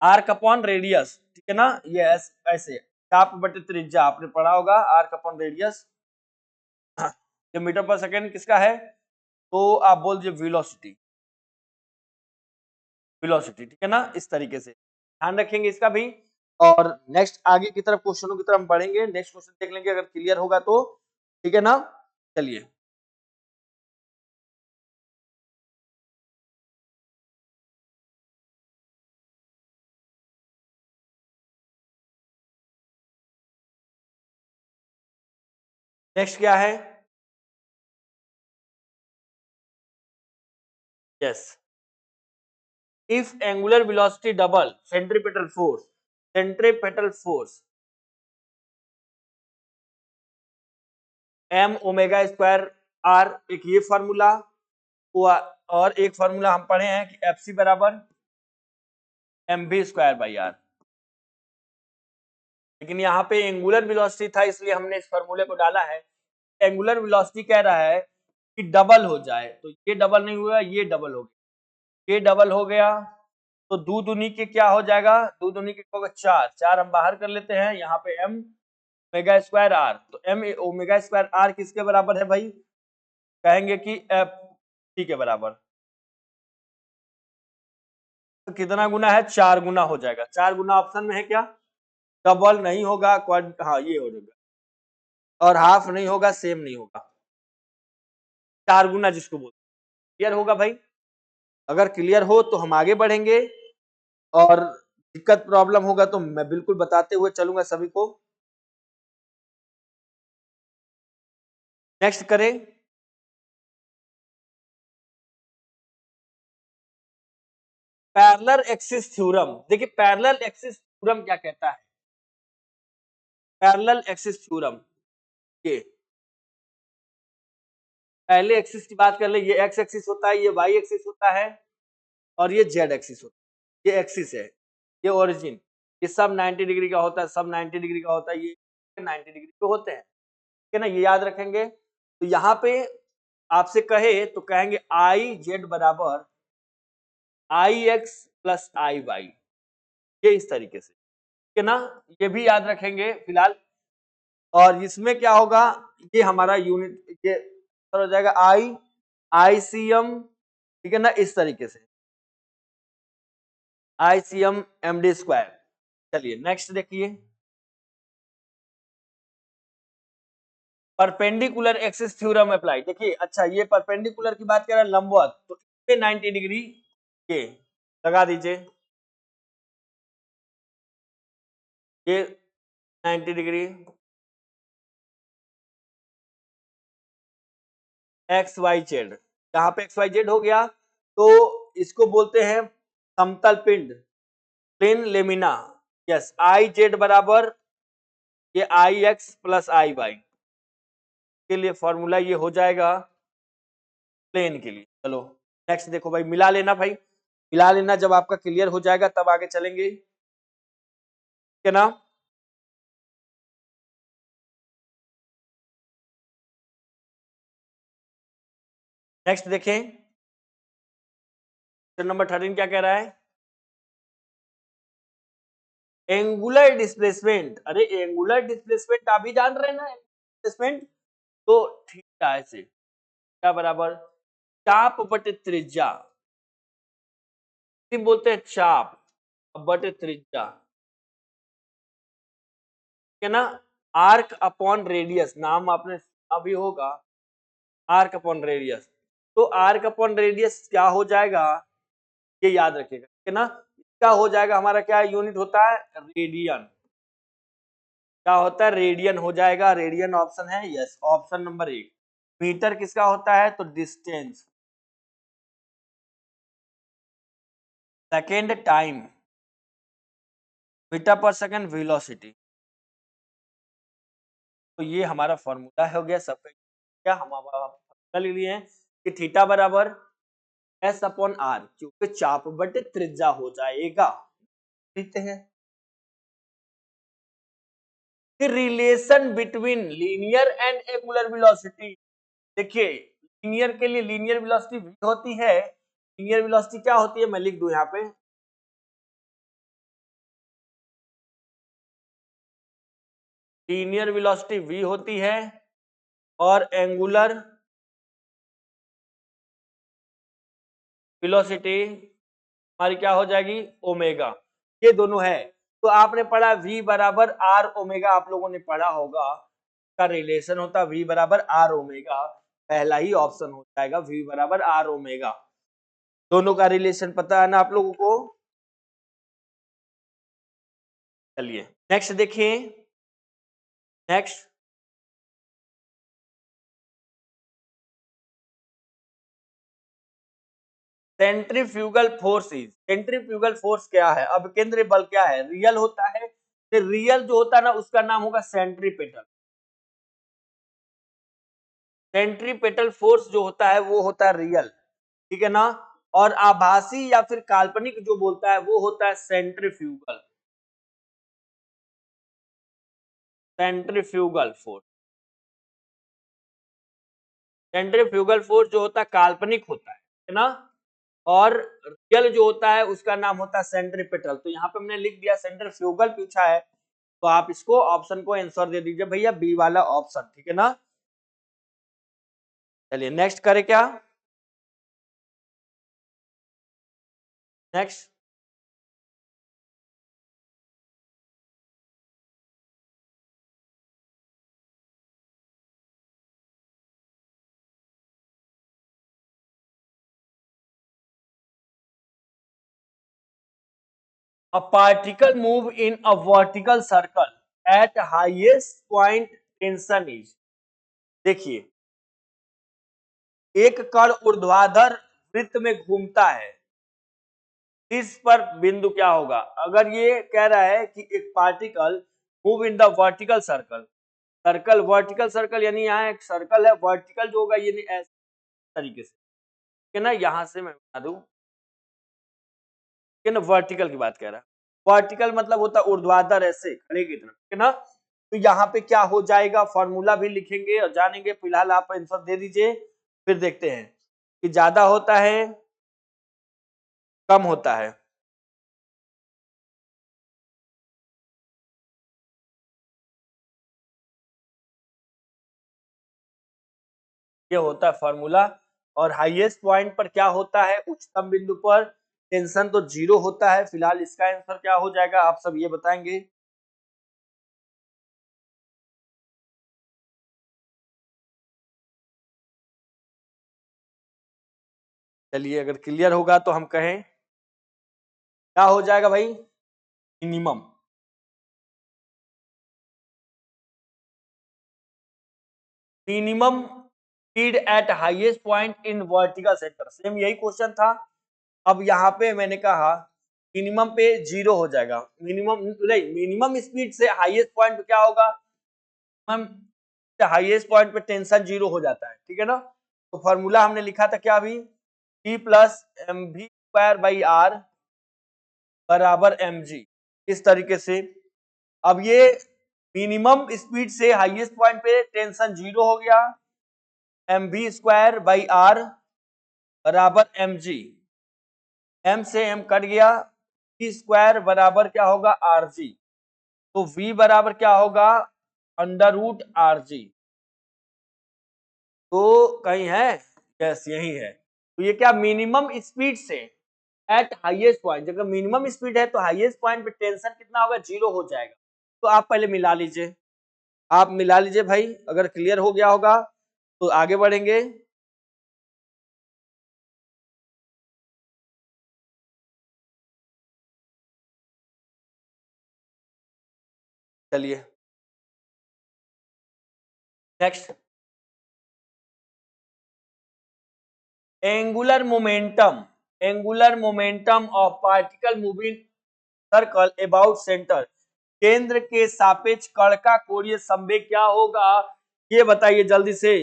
[SPEAKER 1] arc upon radius, ठीक है ना, ये ऐसे चाप बटे त्रिज्या आपने पढ़ा होगा, आर्क अपॉन रेडियस। ये मीटर पर सेकंड किसका है, तो आप बोल दीजिए वेलोसिटी, वेलोसिटी, ठीक है ना, इस तरीके से ध्यान रखेंगे इसका भी। और नेक्स्ट आगे की तरफ क्वेश्चनों की तरफ बढ़ेंगे, नेक्स्ट क्वेश्चन देख लेंगे अगर क्लियर होगा तो, ठीक है ना। चलिए नेक्स्ट क्या है, yes, if angular velocity double centripetal force, centripetal force m omega square r, एक ये फार्मूला हुआ, और एक फार्मूला हम पढ़े हैं कि एफ सी बराबर m B square by r, लेकिन यहाँ पे एंगुलर वेलोसिटी था इसलिए हमने इस फार्मूले को डाला है। एंगुलर वेलोसिटी कह रहा है कि डबल हो जाए, तो ये डबल नहीं हुआ, ये डबल हो गया, ये डबल हो गया, तो दो दूनी के क्या हो जाएगा, दो दूनी के होगा चार, चार हम बाहर कर लेते हैं, यहाँ पे एम ओमेगा स्क्वायर आर, तो एम ओमेगा स्क्वायर आर किसके बराबर है भाई, कहेंगे कि एफ टी के बराबर। तो कितना गुना है, चार गुना हो जाएगा, चार गुना ऑप्शन में है क्या, डबल नहीं होगा, क्वाड, हाँ ये हो जाएगा, और हाफ नहीं होगा, सेम नहीं होगा, चार गुना जिसको बोलते हैं। क्लियर होगा भाई, अगर क्लियर हो तो हम आगे बढ़ेंगे, और दिक्कत प्रॉब्लम होगा तो मैं बिल्कुल बताते हुए चलूंगा सभी को। नेक्स्ट करें, पैरेलल एक्सिस थ्योरम। देखिए पैरेलल एक्सिस थ्योरम क्या कहता है, पैरेलल एक्सिस थ्योरम, ये पहले एक्सिस की बात कर ले, ये एक्स एक्सिस होता है, ये वाई एक्सिस होता है, और ये जेड एक्सिस होता है, ये एक्सिस है, ये ओरिजिन, ये सब 90 डिग्री का होता है, सब 90 डिग्री का होता है, ये 90 डिग्री के होते हैं, ठीक है ना, ये याद रखेंगे। तो यहाँ पे आपसे कहे तो कहेंगे आई जेड बराबर आई एक्स प्लस आई वाई, ये इस तरीके से, ठीक है ना, ये भी याद रखेंगे फिलहाल। और इसमें क्या होगा, ये हमारा यूनिट, ये हो जाएगा आई आई सी एम, ठीक है ना, इस तरीके से I C M M D square. चलिए नेक्स्ट देखिए, परपेंडिकुलर एक्सिस थ्योरम अप्लाई। देखिए अच्छा, ये परपेंडिकुलर की बात कर रहा है, लंबवत, तो इसमें 90 डिग्री ये लगा दीजिए, ये 90 डिग्री एक्स वाई जेड, यहाँ पे एक्स वाई जेड हो गया, तो इसको बोलते हैं समतल पिंड, plane lamina. Yes, I z बराबर ये I x plus I y, के लिए फॉर्मूला ये हो जाएगा प्लेन के लिए। चलो नेक्स्ट देखो भाई, मिला लेना भाई, मिला लेना, जब आपका क्लियर हो जाएगा तब आगे चलेंगे, ठीक है ना। नेक्स्ट देखें, क्वेश्चन नंबर 13 क्या कह रहा है, एंगुलर डिस्प्लेसमेंट, अरे एंगुलर डिस्प्लेसमेंट आप भी जान रहे हैं ना, डिस्प्लेसमेंट, तो थीटा ऐसे क्या बराबर चाप बटे त्रिज्या, बोलते हैं चाप बटे त्रिज्या, ठीक है ना, आर्क अपॉन रेडियस, नाम आपने सुना भी होगा, आर्क अपॉन रेडियस, तो आर्क अपॉन रेडियस क्या हो जाएगा, ये याद रखिएगा, ठीक है ना, क्या हो जाएगा हमारा, क्या यूनिट होता है, रेडियन, क्या होता है, रेडियन हो जाएगा, रेडियन ऑप्शन है, यस ऑप्शन नंबर 1। मीटर किसका होता है, तो डिस्टेंस, सेकेंड टाइम, मीटर पर सेकेंड वेलोसिटी, तो ये हमारा फॉर्मूला हो गया सबका, क्या हम फॉर्मूला ले लिए हैं, कि थीटा बराबर एस अपॉन आर, क्योंकि चाप बटे त्रिज्या हो जाएगा। लिखते हैं कि relation between linear and angular velocity. देखिए लीनियर के लिए लीनियर वेलोसिटी v होती है। लीनियर वेलोसिटी क्या होती है, मैं लिख दूं यहाँ पे, लीनियर वेलोसिटी v होती है और एंगुलर वेलोसिटी हमारी क्या हो जाएगी, ओमेगा। ये दोनों है। तो आपने पढ़ा v बराबर आर ओमेगा, आप लोगों ने पढ़ा होगा का रिलेशन होता v बराबर आर ओमेगा। पहला ही ऑप्शन हो जाएगा v बराबर आर ओमेगा। दोनों का रिलेशन पता है ना आप लोगों को। चलिए नेक्स्ट देखिए, next centrifugal force is, centrifugal force क्या है, अब केंद्रीय बल क्या है, रियल होता है। तो रियल जो होता है ना उसका नाम होगा सेंट्रीपेटल। सेंट्रीपेटल फोर्स जो होता है वो होता है रियल, ठीक है ना। और आभासी या फिर काल्पनिक जो बोलता है वो होता है centrifugal, centrifugal force. Centrifugal force जो होता है काल्पनिक होता है ना। और रियल जो होता है उसका नाम होता है सेंट्रीपेटल। तो यहाँ पे हमने लिख दिया सेंट्रीफ्यूगल पूछा है, तो आप इसको ऑप्शन को आंसर दे दीजिए भैया, बी वाला ऑप्शन, ठीक है ना। चलिए नेक्स्ट करें क्या, next a particle move in a vertical circle at highest point tension is। देखिए एक कण ऊर्ध्वाधर वृत्त में घूमता है, इस पर बिंदु क्या होगा। अगर ये कह रहा है कि एक particle move in the vertical circle, circle vertical circle यानी यहाँ एक सर्कल है, वर्टिकल जो होगा ये ऐसे तरीके से, ठीक है ना। यहां से मैं बता दूं कि ना वर्टिकल की बात कह रहा है, वर्टिकल मतलब होता है ऊर्ध्वाधर ऐसे खड़े की तरफ, ठीक है ना। तो यहाँ पे क्या हो जाएगा, फॉर्मूला भी लिखेंगे और जानेंगे। फिलहाल आप आंसर दे दीजिए, फिर देखते हैं कि ज्यादा होता है कम होता है। ये होता है फॉर्मूला। और हाईएस्ट पॉइंट पर क्या होता है, उच्चतम बिंदु पर टेंशन तो जीरो होता है। फिलहाल इसका आंसर क्या हो जाएगा आप सब ये बताएंगे। चलिए अगर क्लियर होगा तो हम कहें क्या हो जाएगा भाई, minimum. Minimum speed at highest point in vertical sector, same यही क्वेश्चन था। अब यहाँ पे मैंने कहा मिनिमम पे जीरो हो जाएगा, मिनिमम नहीं, मिनिमम स्पीड से हाईएस्ट पॉइंट पे क्या होगा, हम हाईएस्ट पॉइंट पे टेंशन जीरो हो जाता है, ठीक है ना। तो फॉर्मूला हमने लिखा था क्या, अभी T plus m v square by r बराबर एम जी, इस तरीके से। अब ये मिनिमम स्पीड से हाईएस्ट पॉइंट पे टेंशन जीरो हो गया, m v square by r बराबर एम जी, एम से एम कट गया, वी स्क्वायर बराबर क्या होगा आर जी। तो v बराबर क्या होगा, अंडर रूट आर जी। तो कहीं है, यस यही है। तो ये क्या, मिनिमम स्पीड से एट हाईएस्ट पॉइंट, जब मिनिमम स्पीड है तो हाईएस्ट पॉइंट पे टेंशन कितना होगा, जीरो हो जाएगा। तो आप पहले मिला लीजिए, आप मिला लीजिए भाई, अगर क्लियर हो गया होगा तो आगे बढ़ेंगे। चलिए next, angular momentum, angular momentum of particle moving circle about centre, केंद्र के सापेक्ष कण का कोणीय संवेग क्या होगा, ये बताइए जल्दी से।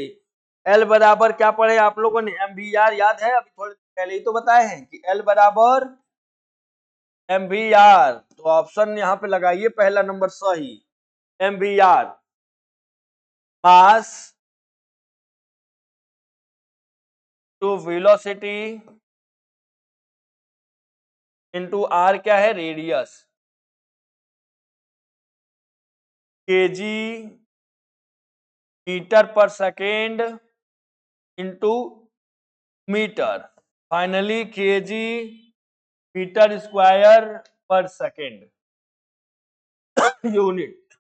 [SPEAKER 1] एल बराबर क्या पढ़े आप लोगों ने, एम वी आर याद है, अभी थोड़े पहले ही तो बताए हैं कि एल बराबर एम वी आर। तो ऑप्शन यहाँ पे लगाइए पहला नंबर सही, m v r mass to velocity into r क्या है, रेडियस, केजी मीटर पर second into meter, finally kg meter square पर सेकेंड यूनिट।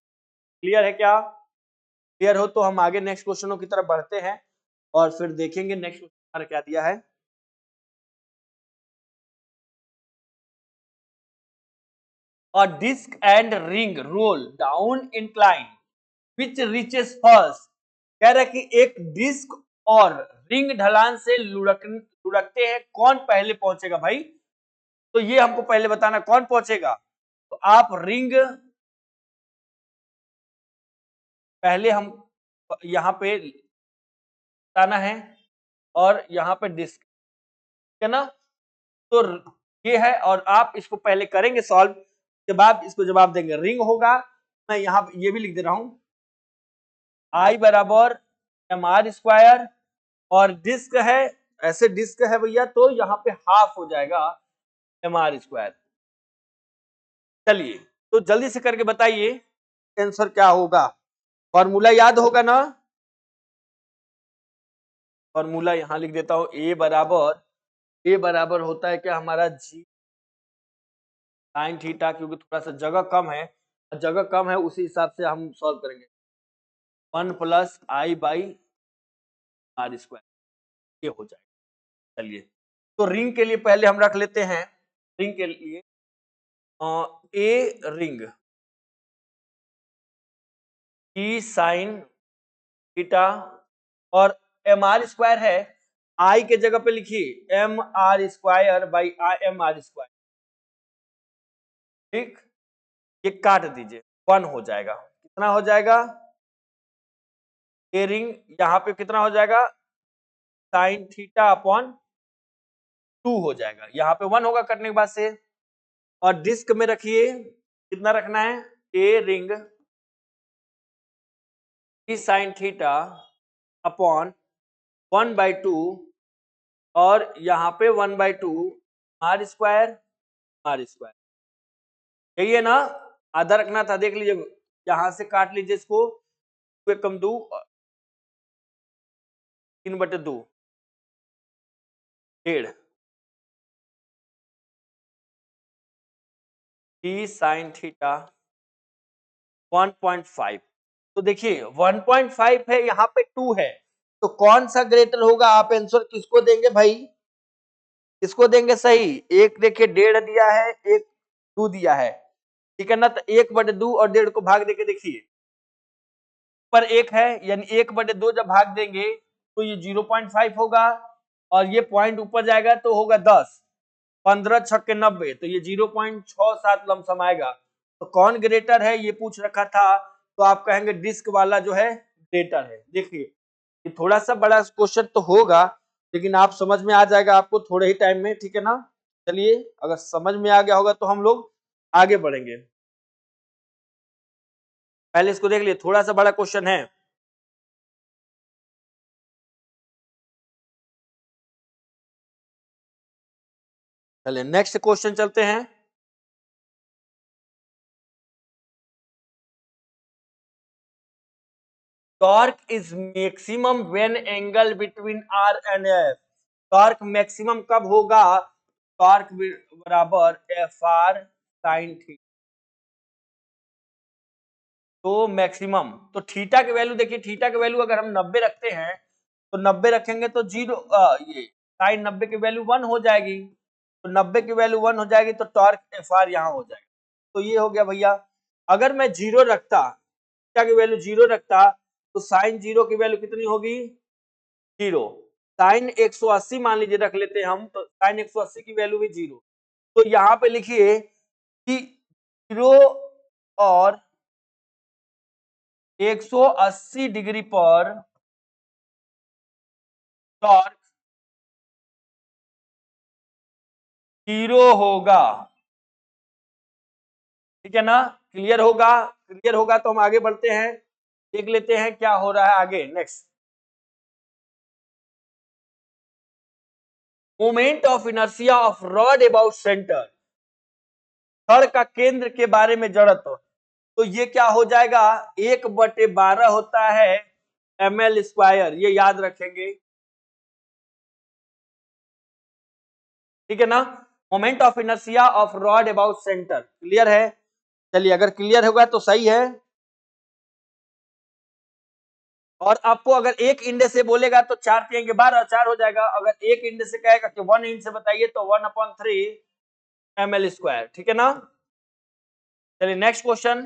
[SPEAKER 1] क्लियर है क्या? क्लियर हो तो हम आगे नेक्स्ट क्वेश्चनों की तरफ बढ़ते हैं और फिर देखेंगे नेक्स्ट क्वेश्चन क्या दिया है। A disc and ring roll down incline which reaches first। कह रहा है कि एक डिस्क और रिंग ढलान से लुढ़कते हैं, कौन पहले पहुंचेगा भाई? तो ये हमको पहले बताना कौन पहुंचेगा। तो आप रिंग पहले हम यहां पे बताना है और यहां पे डिस्क, है ना। तो ये है और आप इसको पहले करेंगे सॉल्व, जब आप इसको जवाब देंगे रिंग होगा। मैं यहां ये भी लिख दे रहा हूं, आई बराबर एम आर स्क्वायर, और डिस्क है, ऐसे डिस्क है भैया, तो यहाँ पे हाफ हो जाएगा एम आर स्क्वायर। चलिए तो जल्दी से करके बताइए आंसर क्या होगा। फॉर्मूला याद होगा ना, फॉर्मूला यहां लिख देता हूं, ए बराबर होता है क्या हमारा जी साइन थीटा, क्योंकि थोड़ा सा जगह कम है, जगह कम है उसी हिसाब से हम सॉल्व करेंगे, 1 plus I by r square, ये हो जाएगा। चलिए तो रिंग के लिए पहले हम रख लेते हैं, रिंग के लिए a ring e sine theta, और एम आर स्क्वायर है, आई के जगह पे लिखिए m r square by I m r square, ठीक। ये काट दीजिए, 1 हो जाएगा, कितना हो जाएगा, ए रिंग यहाँ पे कितना हो जाएगा, साइन थीटा अपॉन 2 हो जाएगा, यहाँ पे 1 होगा कटने के बाद से। और डिस्क में रखिए कितना रखना है, ए ring e sine theta upon 1/2, और यहाँ पे 1/2 आर स्क्वायर आर स्क्वायर, यही है ना। आधा रखना था, देख लीजिए यहां से काट लीजिए इसको, 2 कम 2 3/2 1.5 टी साइन थीटा 1.5। तो देखिए 1.5 है, यहाँ पे 2 है, तो कौन सा ग्रेटर होगा, आप आंसर किसको देंगे भाई, किसको देंगे सही। एक देखिए 1.5 दिया है, एक 2 दिया है, ठीक है ना। तो 1/2 और 1.5 को भाग देके देखिए, पर 1 है, यानी 1/2 जब भाग देंगे तो ये 0.5 होगा, और ये पॉइंट ऊपर जाएगा तो होगा 10, 15 छक्के 90, तो ये 0.67 लमसम आएगा। तो कौन ग्रेटर है ये पूछ रखा था, तो आप कहेंगे डिस्क वाला जो है ग्रेटर है। देखिए ये थोड़ा सा बड़ा क्वेश्चन तो होगा, लेकिन आप समझ में आ जाएगा आपको थोड़े ही टाइम में, ठीक है ना। चलिए अगर समझ में आ गया होगा तो हम लोग आगे बढ़ेंगे। पहले इसको देख लिए, थोड़ा सा बड़ा क्वेश्चन है। चलिए नेक्स्ट क्वेश्चन चलते हैं। Torque is maximum when angle between R and F. Torque maximum कब होगा, टॉर्क बराबर एफ आर साइन थीटा। तो मैक्सिमम तो थीटा की वैल्यू देखिए, थीटा की वैल्यू अगर हम 90 रखते हैं तो 90 रखेंगे तो ये साइन 90 की वैल्यू 1 हो जाएगी, तो 90 की वैल्यू 1 हो जाएगी, तो टॉर्क एफ आर यहाँ हो जाएगा। तो ये हो गया भैया। अगर मैं जीरो रखता, थीटा की वैल्यू जीरो रखता, तो साइन जीरो की वैल्यू कितनी होगी, जीरो। साइन 180 मान लीजिए रख लेते हैं हम, तो साइन 180 की वैल्यू भी जीरो। तो यहाँ पे लिखिए कि जीरो और 180 डिग्री पर टॉर्क 0 होगा। ठीक है ना, क्लियर होगा? क्लियर होगा तो हम आगे बढ़ते हैं, देख लेते हैं क्या हो रहा है आगे। Next, moment of inertia of rod about centre, छड़ का केंद्र के बारे में जड़त्व, तो ये क्या हो जाएगा, 1/12 होता है ml², ये याद रखेंगे। ठीक है ना, moment of inertia of rod about centre, clear है? चलिए, अगर क्लियर होगा तो सही है। और आपको अगर एक इंडेक्स से बोलेगा तो 4 पिएंगे 12, 4 हो जाएगा। अगर एक इंडेक्स से कहेगा कि 1 इंच से बताइए तो 1/3 ml²। ठीक है ना? चलिए नेक्स्ट क्वेश्चन।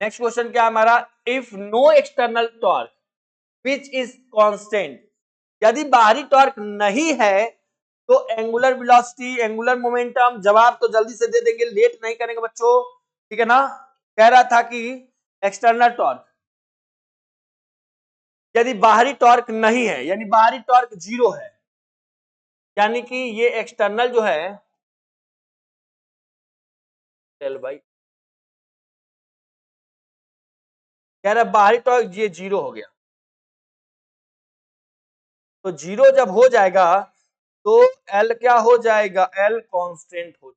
[SPEAKER 1] नेक्स्ट क्वेश्चन क्या हमारा, if no external torque which is constant, यदि बाहरी टॉर्क नहीं है तो एंगुलर वेलोसिटी, एंगुलर मोमेंटम, जवाब तो जल्दी से दे देंगे, लेट नहीं करेंगे बच्चों। ठीक है ना, कह रहा था कि एक्सटर्नल टॉर्क, यदि बाहरी टॉर्क नहीं है, यानी बाहरी टॉर्क 0 है, यानी कि ये एक्सटर्नल जो है, चल भाई, कह रहा बाहरी टॉर्क ये 0 हो गया, तो 0 जब हो जाएगा तो एल क्या हो जाएगा, एल कांस्टेंट हो,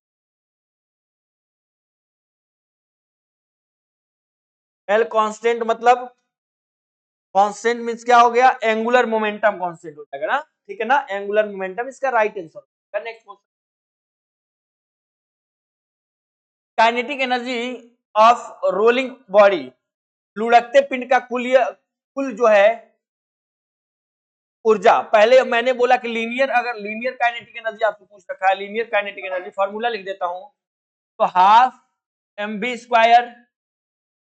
[SPEAKER 1] एल कांस्टेंट मतलब, कांस्टेंट मींस क्या हो गया, एंगुलर मोमेंटम कांस्टेंट हो जाएगा ना। ठीक है ना, एंगुलर मोमेंटम इसका right answer. Next question, kinetic energy of rolling body, लुढ़कते पिंड का कुल जो है ऊर्जा, पहले मैंने बोला कि लीनियर, अगर लीनियर काइनेटिक एनर्जी आपको पूछ रखा है, लीनियर काइनेटिक एनर्जी फॉर्मूला लिख देता हूं, तो हाफ mv²,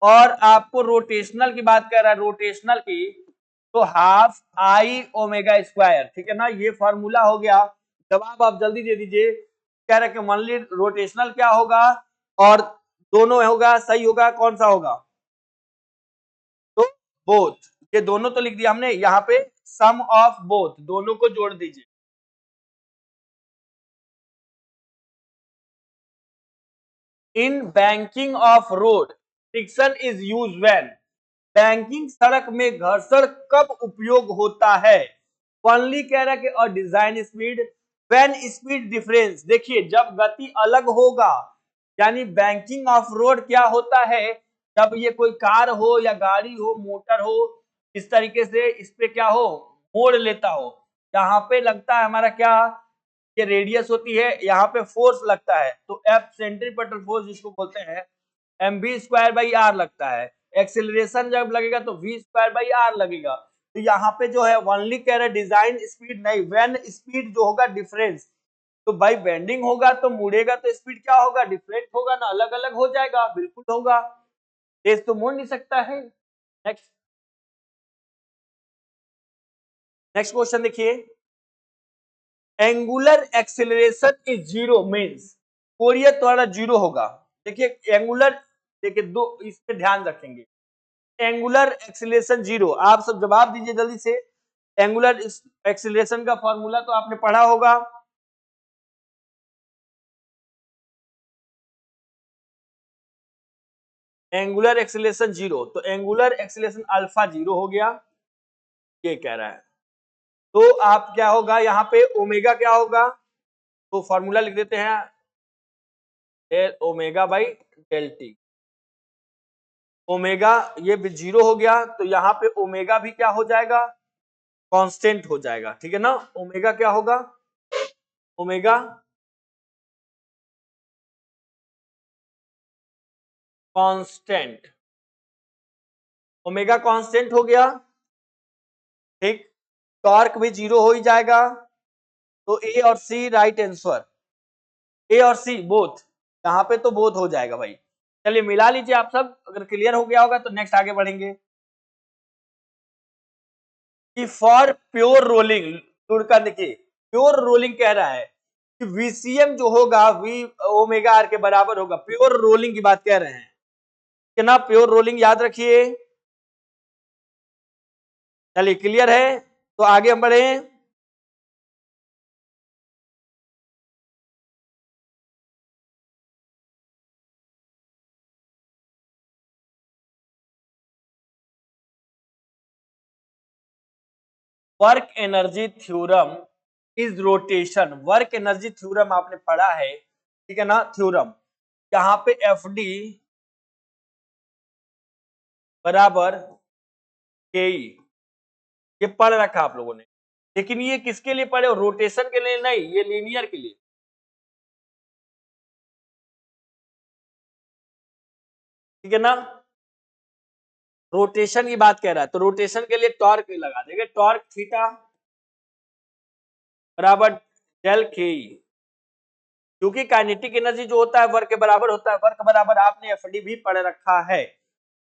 [SPEAKER 1] और आपको रोटेशनल की बात कर रहा है, रोटेशनल की, तो हाफ I⍵²। ठीक है ना, ये फॉर्मूला हो गया। जवाब आप जल्दी दे दीजिए। कह रहे कि मान ली रोटेशनल क्या होगा, और दोनों होगा, सही होगा, कौन सा होगा, तो बोथ, ये दोनों तो लिख दिया हमने, यहाँ पे सम ऑफ बोथ, दोनों को जोड़ दीजिए। In banking of road friction is use when, banking सड़क में घर्षण कब उपयोग होता है, ओनली कह रहा है कि और design speed, when speed difference, देखिए जब गति अलग होगा, यानी बैंकिंग ऑफ रोड क्या होता है, जब ये कोई कार हो या गाड़ी हो, मोटर हो, इस तरीके से इस पे क्या हो, मोड़ लेता हो, यहाँ पे लगता है हमारा क्या, ये रेडियस होती है, यहाँ पे फोर्स लगता है, तो एफ सेंट्रीपिटल फोर्स जिसको बोलते हैं, mv²/r लगता है। एक्सेलरेशन जब लगेगा तो v²/r लगेगा। तो यहाँ पे जो है ओनली कह रहे डिजाइन स्पीड नहीं, व्हेन स्पीड जो होगा डिफरेंस, तो भाई बेंडिंग होगा तो मुड़ेगा तो स्पीड क्या होगा, डिफरेंट होगा ना, अलग अलग हो जाएगा, बिल्कुल होगा, तेज तो मुड़ नहीं सकता है। नेक्स्ट, नेक्स्ट क्वेश्चन देखिए, angular acceleration is 0 means, courier तुम्हारा 0 होगा। देखिए एंगुलर, देखिए दो इस पे ध्यान रखेंगे, एंगुलर एक्सीलरेशन 0, आप सब जवाब दीजिए जल्दी से। एंगुलर एक्सीलरेशन का फॉर्मूला तो आपने पढ़ा होगा, एंगुलर एक्सीलरेशन 0, तो एंगुलर एक्सीलरेशन अल्फा 0 हो गया, ये कह रहा है। तो आप क्या होगा, यहाँ पे ओमेगा क्या होगा, तो फॉर्मूला लिख देते हैं, del omega by del T, omega ये भी 0 हो गया, तो यहाँ पे ओमेगा भी क्या हो जाएगा, कांस्टेंट हो जाएगा। ठीक है ना, ओमेगा क्या होगा, ओमेगा कांस्टेंट, ओमेगा कांस्टेंट हो गया। ठीक, टॉर्क भी 0 हो ही जाएगा, तो ए और सी राइट आंसर, ए और सी बोथ, यहाँ पे तो बोथ हो जाएगा भाई। चलिए मिला लीजिए आप सब, अगर क्लियर हो गया होगा तो नेक्स्ट आगे बढ़ेंगे। कि फॉर प्योर रोलिंग, लुढ़का देखिए, प्योर रोलिंग कह रहा है कि वीसीएम जो होगा वी ओमेगा आर के बराबर होगा, प्योर रोलिंग की बात कह रहे हैं, कि ना प्योर रोलिंग याद रखिए, चलिए क्लियर है, तो आगे हम बढ़े। Work energy theorem is rotation. Work energy theorem आपने पढ़ा है, ठीक है ना, थ्योरम, यहाँ पे एफ डी बराबर के ई, ये पढ़ रखा आप लोगों ने, लेकिन ये किसके लिए पढ़े, रोटेशन के लिए नहीं, ये लीनियर के लिए, ठीक है ना। रोटेशन की बात कह रहा है, तो रोटेशन के लिए टॉर्क लगा देंगे, टॉर्क थीटा बराबर डेल के ई, क्योंकि काइनेटिक एनर्जी जो होता है वर्क के बराबर होता है, वर्क बराबर आपने एफ डी भी पढ़ रखा है,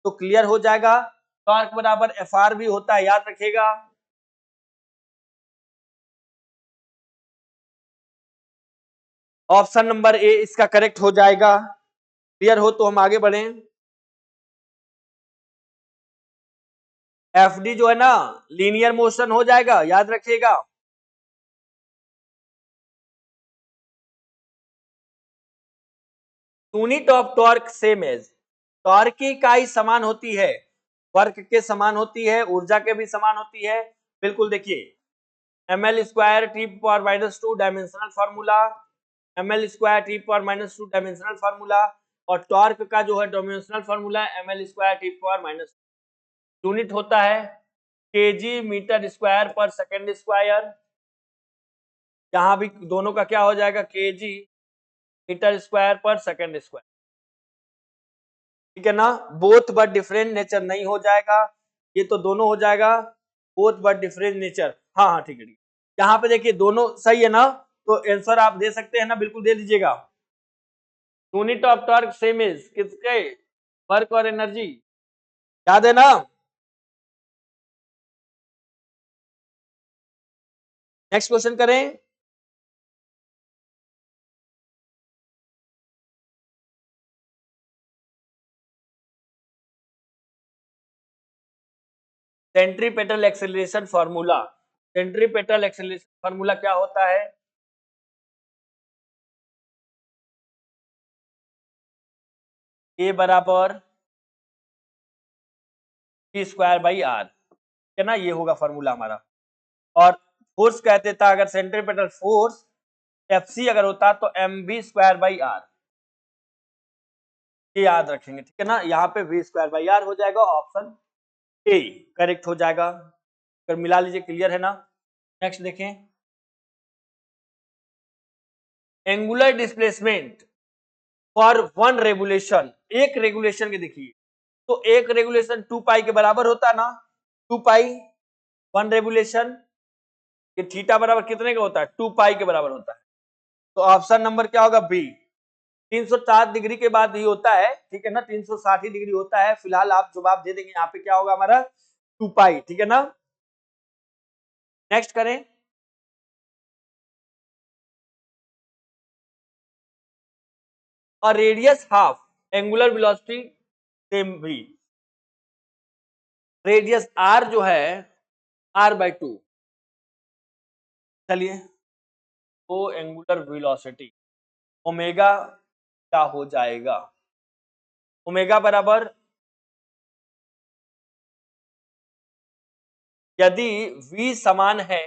[SPEAKER 1] तो क्लियर हो जाएगा। टॉर्क बराबर एफ आर भी होता है, याद रखिएगा। ऑप्शन नंबर ए इसका करेक्ट हो जाएगा। क्लियर हो तो हम आगे बढ़े। एफ डी जो है ना लीनियर मोशन हो जाएगा, याद रखिएगा। Unit of torque same as, torque की इकाई समान होती है, वर्क के समान होती है, ऊर्जा के भी समान होती है, बिल्कुल देखिए ml square T power minus 2 dimensional formula, ml square T power minus 2 dimensional formula, और टॉर्क का जो है dimensional formula ml square T power minus, unit होता है केजी मीटर स्क्वायर पर सेकेंड स्क्वायर, यहाँ भी दोनों का क्या हो जाएगा, केजी मीटर स्क्वायर पर सेकेंड स्क्वायर, ठीक है ना। बोथ बट डिफरेंट नेचर नहीं हो जाएगा, ये तो दोनों हो जाएगा बोथ बट डिफरेंट नेचर, हाँ हाँ ठीक है, यहाँ पे देखिए दोनों सही है ना, तो आंसर आप दे सकते हैं ना, बिल्कुल दे दीजिएगा। Unit of torque same is किसके, वर्क और एनर्जी, याद है ना। नेक्स्ट क्वेश्चन करें। Centripetal acceleration formula, centripetal acceleration formula क्या होता है, ए बराबर टी स्क्वायर बाई आर, है ना, ये होगा फार्मूला हमारा। और फोर्स कहते था, अगर सेंट्रीपेटल फोर्स एफ सी अगर होता तो M B square by are, ये याद रखेंगे, ठीक है ना, यहाँ पे वी स्क्वायर बाई आर हो जाएगा, ऑप्शन ए करेक्ट हो जाएगा, अगर मिला लीजिए, क्लियर है ना। नेक्स्ट देखें, angular displacement for one regulation, एक रेगुलेशन के देखिए, तो एक रेगुलेशन 2 पाई के बराबर होता है ना, 2 पाई वन रेगुलेशन, ये थीटा बराबर कितने का होता है, 2 पाई के बराबर होता है, तो ऑप्शन नंबर क्या होगा, बी। 360 डिग्री के बाद ही होता है, ठीक है ना, 360 डिग्री होता है, फिलहाल आप जवाब दे देंगे, यहाँ पे क्या होगा हमारा 2 पाई, ठीक है ना। नेक्स्ट करें, और radius half angular velocity same भी, रेडियस आर जो है r/2, चलिए, तो एंगुलर वेलोसिटी ओमेगा क्या हो जाएगा, ओमेगा बराबर, यदि v समान है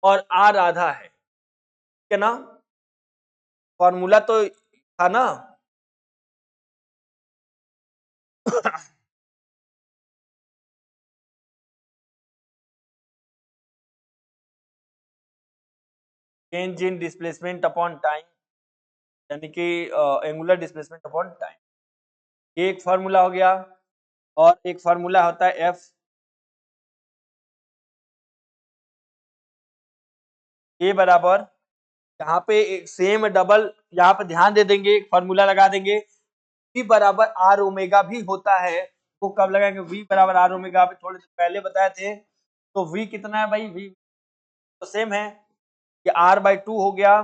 [SPEAKER 1] और r आधा है, ठीक है ना, फॉर्मूला तो था ना change in displacement upon time, यानी कि एंगुलर डिस्प्लेसमेंट अपॉन टाइम, ये एक फार्मूला हो गया, और एक फार्मूला होता है एफ ए बराबर, यहाँ पे एक सेम डबल, यहाँ पे ध्यान दे देंगे, एक फार्मूला लगा देंगे, v बराबर आर ओमेगा भी होता है, वो कब लगाएंगे, v बराबर आर ओमेगा, अभी थोड़े दिन पहले बताए थे, तो v कितना है भाई, v तो सेम है, ये r/2 हो गया,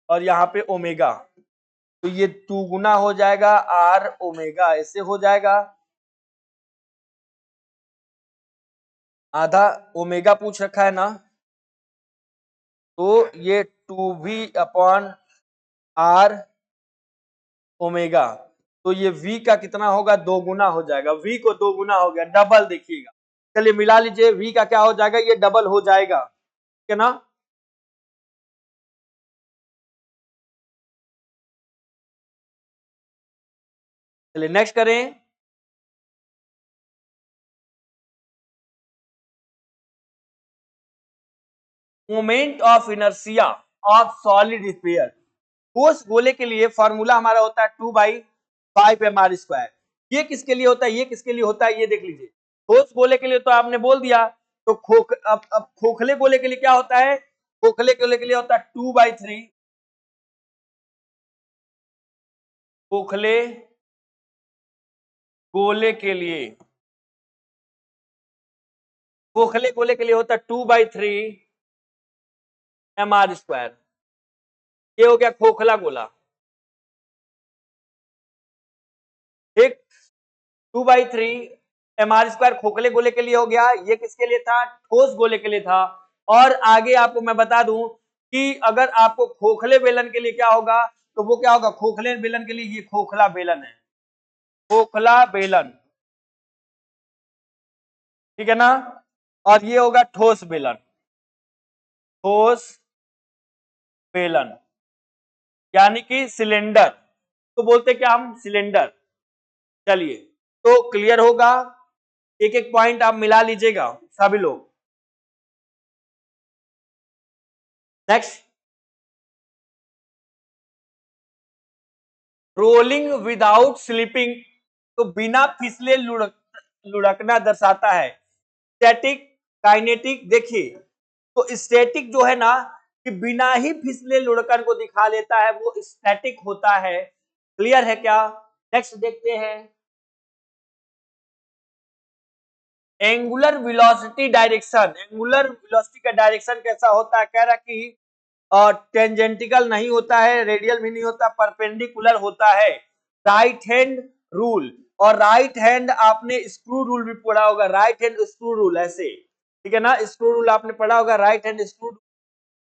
[SPEAKER 1] और यहाँ पे ओमेगा, तो ये 2 गुना हो जाएगा r ओमेगा, ऐसे हो जाएगा, आधा ओमेगा पूछ रखा है ना, तो ये 2v/r ओमेगा, तो ये v का कितना होगा, 2 गुना हो जाएगा, v को 2 गुना हो गया, डबल देखिएगा। चलिए मिला लीजिए, v का क्या हो जाएगा, ये डबल हो जाएगा, ठीक है ना। चलिए नेक्स्ट करें। Moment of inertia of solid sphere, ठोस गोले के लिए फॉर्मूला हमारा होता है 2/5 mr²। ये किसके लिए होता है, ये किसके लिए होता है, ये देख लीजिए। ठोस गोले के लिए तो आपने बोल दिया, तो अब खोखले गोले के लिए क्या होता है, खोखले गोले के लिए होता है 2/3, खोखले गोले के लिए, खोखले गोले के लिए होता है 2/3 mr²। ये हो गया खोखला गोला, ठीक। 2/3 mr² खोखले गोले के लिए हो गया। ये किसके लिए था, ठोस गोले के लिए था। और आगे आपको मैं बता दूं कि अगर आपको खोखले बेलन के लिए क्या होगा, तो वो क्या होगा, खोखले बेलन के लिए ये खोखला बेलन है, खोखला बेलन, ठीक है ना। और ये होगा ठोस बेलन, ठोस बेलन, यानी कि सिलेंडर, तो बोलते क्या हम, सिलेंडर। चलिए, तो क्लियर होगा, एक एक पॉइंट आप मिला लीजिएगा सभी लोग। नेक्स्ट, रोलिंग विदाउट स्लिपिंग, तो बिना फिसले लुढ़कना दर्शाता है। स्टैटिक, काइनेटिक, देखिए तो स्टैटिक जो है ना, कि बिना ही फिसले लुढ़कन को दिखा लेता है, वो स्टैटिक होता है। क्लियर है क्या। नेक्स्ट देखते हैं, angular velocity direction, angular velocity का डायरेक्शन कैसा होता है, कह रहा कि टेंजेंटिकल नहीं होता है, रेडियल भी नहीं होता, परपेंडिकुलर होता है। राइट हैंड रूल, और राइट हैंड आपने स्क्रू रूल भी पढ़ा होगा, राइट हैंड स्क्रू रूल ऐसे, ठीक है ना, स्क्रू रूल आपने पढ़ा होगा, राइट हैंड स्क्रू,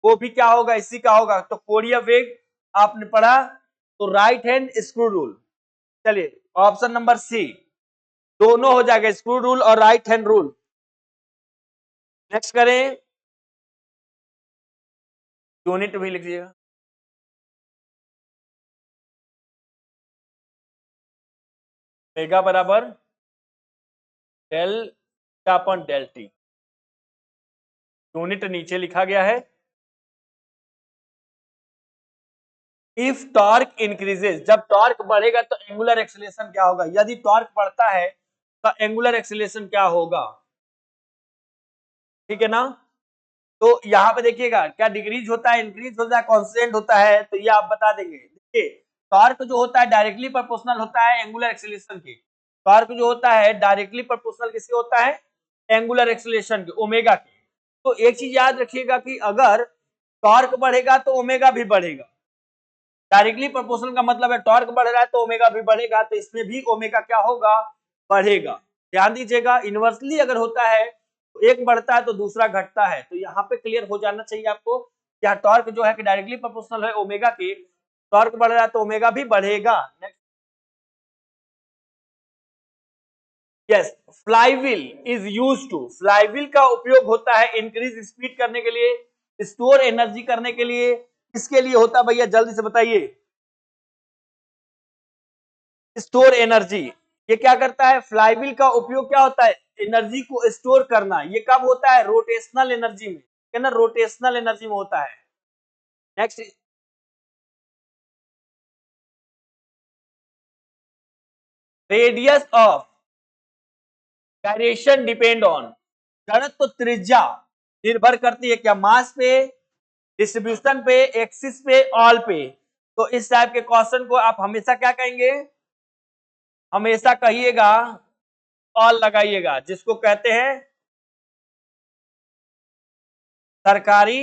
[SPEAKER 1] वो भी क्या होगा, इसी का होगा। तो कोरिया वेग आपने पढ़ा, तो राइट हैंड स्क्रू रूल। चलिए ऑप्शन नंबर सी, दोनों हो जाएगा, स्क्रू रूल और राइट हैंड रूल। नेक्स्ट करें, यूनिट भी लिखिएगा। मेगा बराबर डेल अपन डेल टी, यूनिट नीचे लिखा गया है। इफ टॉर्क इंक्रीजेस, जब टॉर्क बढ़ेगा तो एंगुलर एक्सीलरेशन क्या होगा, यदि टॉर्क बढ़ता है तो एंगुलर एक्सीलरेशन क्या होगा, ठीक है ना। तो यहाँ पे देखिएगा, क्या डिक्रीज होता है, इंक्रीज होता है, कांस्टेंट होता है, तो ये आप बता देंगे। देखिए टॉर्क जो होता है डायरेक्टली प्रोपोर्शनल होता है एंगुलर एक्सीलरेशन के, टॉर्क जो होता है डायरेक्टली प्रोपोर्शनल किसके होता है, एंगुलर एक्सीलरेशन के, ओमेगा के। तो एक चीज याद रखिएगा कि अगर टॉर्क बढ़ेगा तो ओमेगा भी बढ़ेगा, डायरेक्टली प्रोपोर्शनल का मतलब है टॉर्क बढ़ रहा है तो ओमेगा भी बढ़ेगा, तो इसमें भी ओमेगा क्या होगा, बढ़ेगा। ध्यान दीजिएगा, इनवर्सली अगर होता है तो एक बढ़ता है तो दूसरा घटता है, तो यहाँ पे क्लियर हो जाना चाहिए आपको, क्या टॉर्क जो है कि डायरेक्टली प्रोपोर्शनल है ओमेगा के, टॉर्क बढ़ रहा है तो ओमेगा भी बढ़ेगा। Yes, flywheel is used to, flywheel का उपयोग होता है इंक्रीज स्पीड करने के लिए, स्टोर एनर्जी करने के लिए, किसके लिए होता है भैया, जल्दी से बताइए। स्टोर एनर्जी, ये क्या करता है, फ्लाईव्हील का उपयोग क्या होता है, एनर्जी को स्टोर करना। ये कब होता है, रोटेशनल एनर्जी में, है ना, रोटेशनल एनर्जी में होता है। Next, radius of gyration depend on, घनत्व त्रिज्या निर्भर करती है क्या, मास पे, डिस्ट्रीब्यूशन पे, एक्सिस पे, ऑल पे। तो इस टाइप के क्वेश्चन को आप हमेशा क्या कहेंगे, हमेशा कहिएगा ऑल लगाइएगा, जिसको कहते हैं सरकारी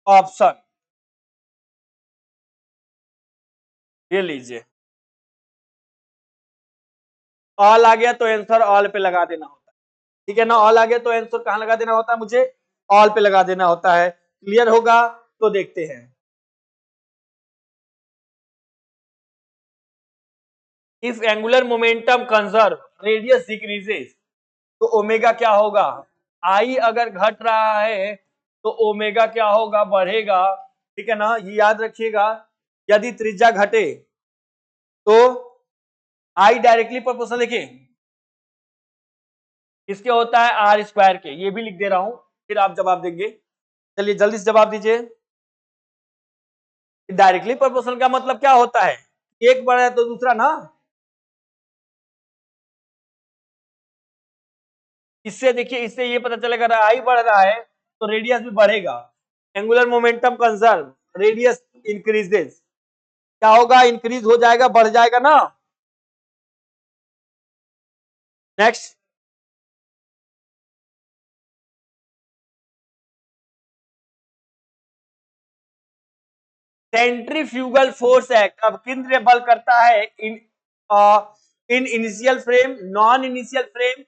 [SPEAKER 1] ऑप्शन। ये लीजिए, ऑल आ गया तो आंसर ऑल पे लगा देना होता है। ठीक है ना। ऑल आ गया तो आंसर कहाँ लगा देना होता है, मुझे ऑल पे लगा देना होता है। क्लियर होगा तो देखते हैं। If angular momentum conserve radius decreases, तो ओमेगा क्या होगा, आई अगर घट रहा है तो ओमेगा क्या होगा, बढ़ेगा। ठीक है ना, ये याद रखिएगा। यदि त्रिज्या घटे तो आई डायरेक्टली प्रोपोर्शनल, देखिए इसके होता है आर स्क्वायर के, ये भी लिख दे रहा हूं, फिर आप जवाब देंगे। चलिए जल्दी से जवाब दीजिए। डायरेक्टली प्रोपोर्शनल का मतलब क्या होता है, एक बढ़ा है तो दूसरा ना, इससे देखिए, इससे ये पता चलेगा आई बढ़ रहा है तो रेडियस भी बढ़ेगा। Angular momentum conserve, radius increases, क्या होगा, इंक्रीज हो जाएगा, बढ़ जाएगा ना। नेक्स्ट, सेंट्रीफ्यूगल फोर्स एक्ट अब केंद्रीय बल करता है in in inertial frame, non inertial frame.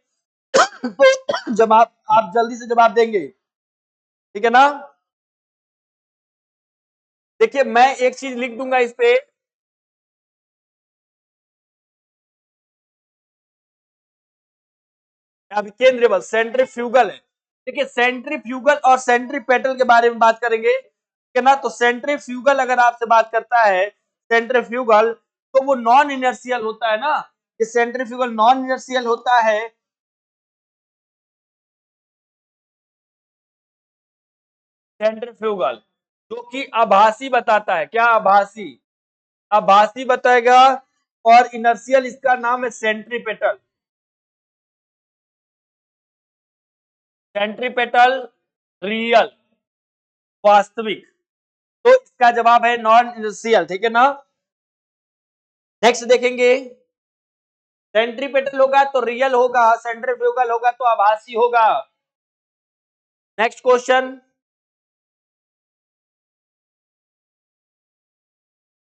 [SPEAKER 1] तो जवाब आप जल्दी से जवाब देंगे, ठीक है ना। देखिए मैं एक चीज लिख दूंगा इस पे, अभी केंद्रीय बल सेंट्रीफ्यूगल है। देखिए सेंट्रीफ्यूगल और सेंट्रीपेटल के बारे में बात करेंगे, ठीक है ना। तो सेंट्रीफ्यूगल अगर आपसे बात करता है, सेंट्रीफ्यूगल, तो वो नॉन इनर्शियल होता है ना। ये सेंट्रीफ्यूगल नॉन इनर्शियल होता है। सेंट्रीफ्यूगल जो कि आभासी बताता है, क्या आभासी, आभासी बताएगा। और इनर्शियल इसका नाम है सेंट्रीपेटल। सेंट्रीपेटल रियल, वास्तविक। तो इसका जवाब है नॉन इनर्शियल, ठीक है ना। नेक्स्ट देखेंगे, सेंट्रीपेटल होगा तो रियल होगा, सेंट्रीफ्यूगल होगा तो आभासी होगा। Next question,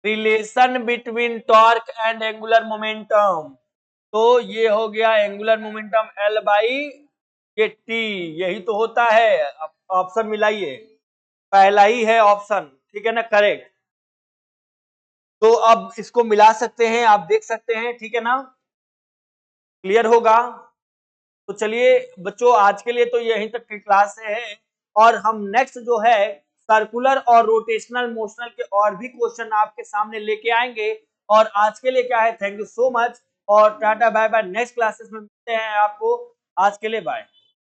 [SPEAKER 1] relation between torque and angular momentum. तो ये हो गया एंगुलर मोमेंटम L बाई ये टी, यही तो होता है। ऑप्शन मिलाइए, पहला ही है ऑप्शन, ठीक है ना, करेक्ट। तो अब इसको मिला सकते हैं, आप देख सकते हैं, ठीक है ना। क्लियर होगा। तो चलिए बच्चों, आज के लिए तो यहीं तक की क्लास है। और हम नेक्स्ट जो है सर्कुलर और रोटेशनल मोशनल के और भी क्वेश्चन आपके सामने लेके आएंगे। और आज के लिए क्या है, थैंक यू सो मच और tata bye bye. Next classes में मिलते हैं आपको, आज के लिए बाय।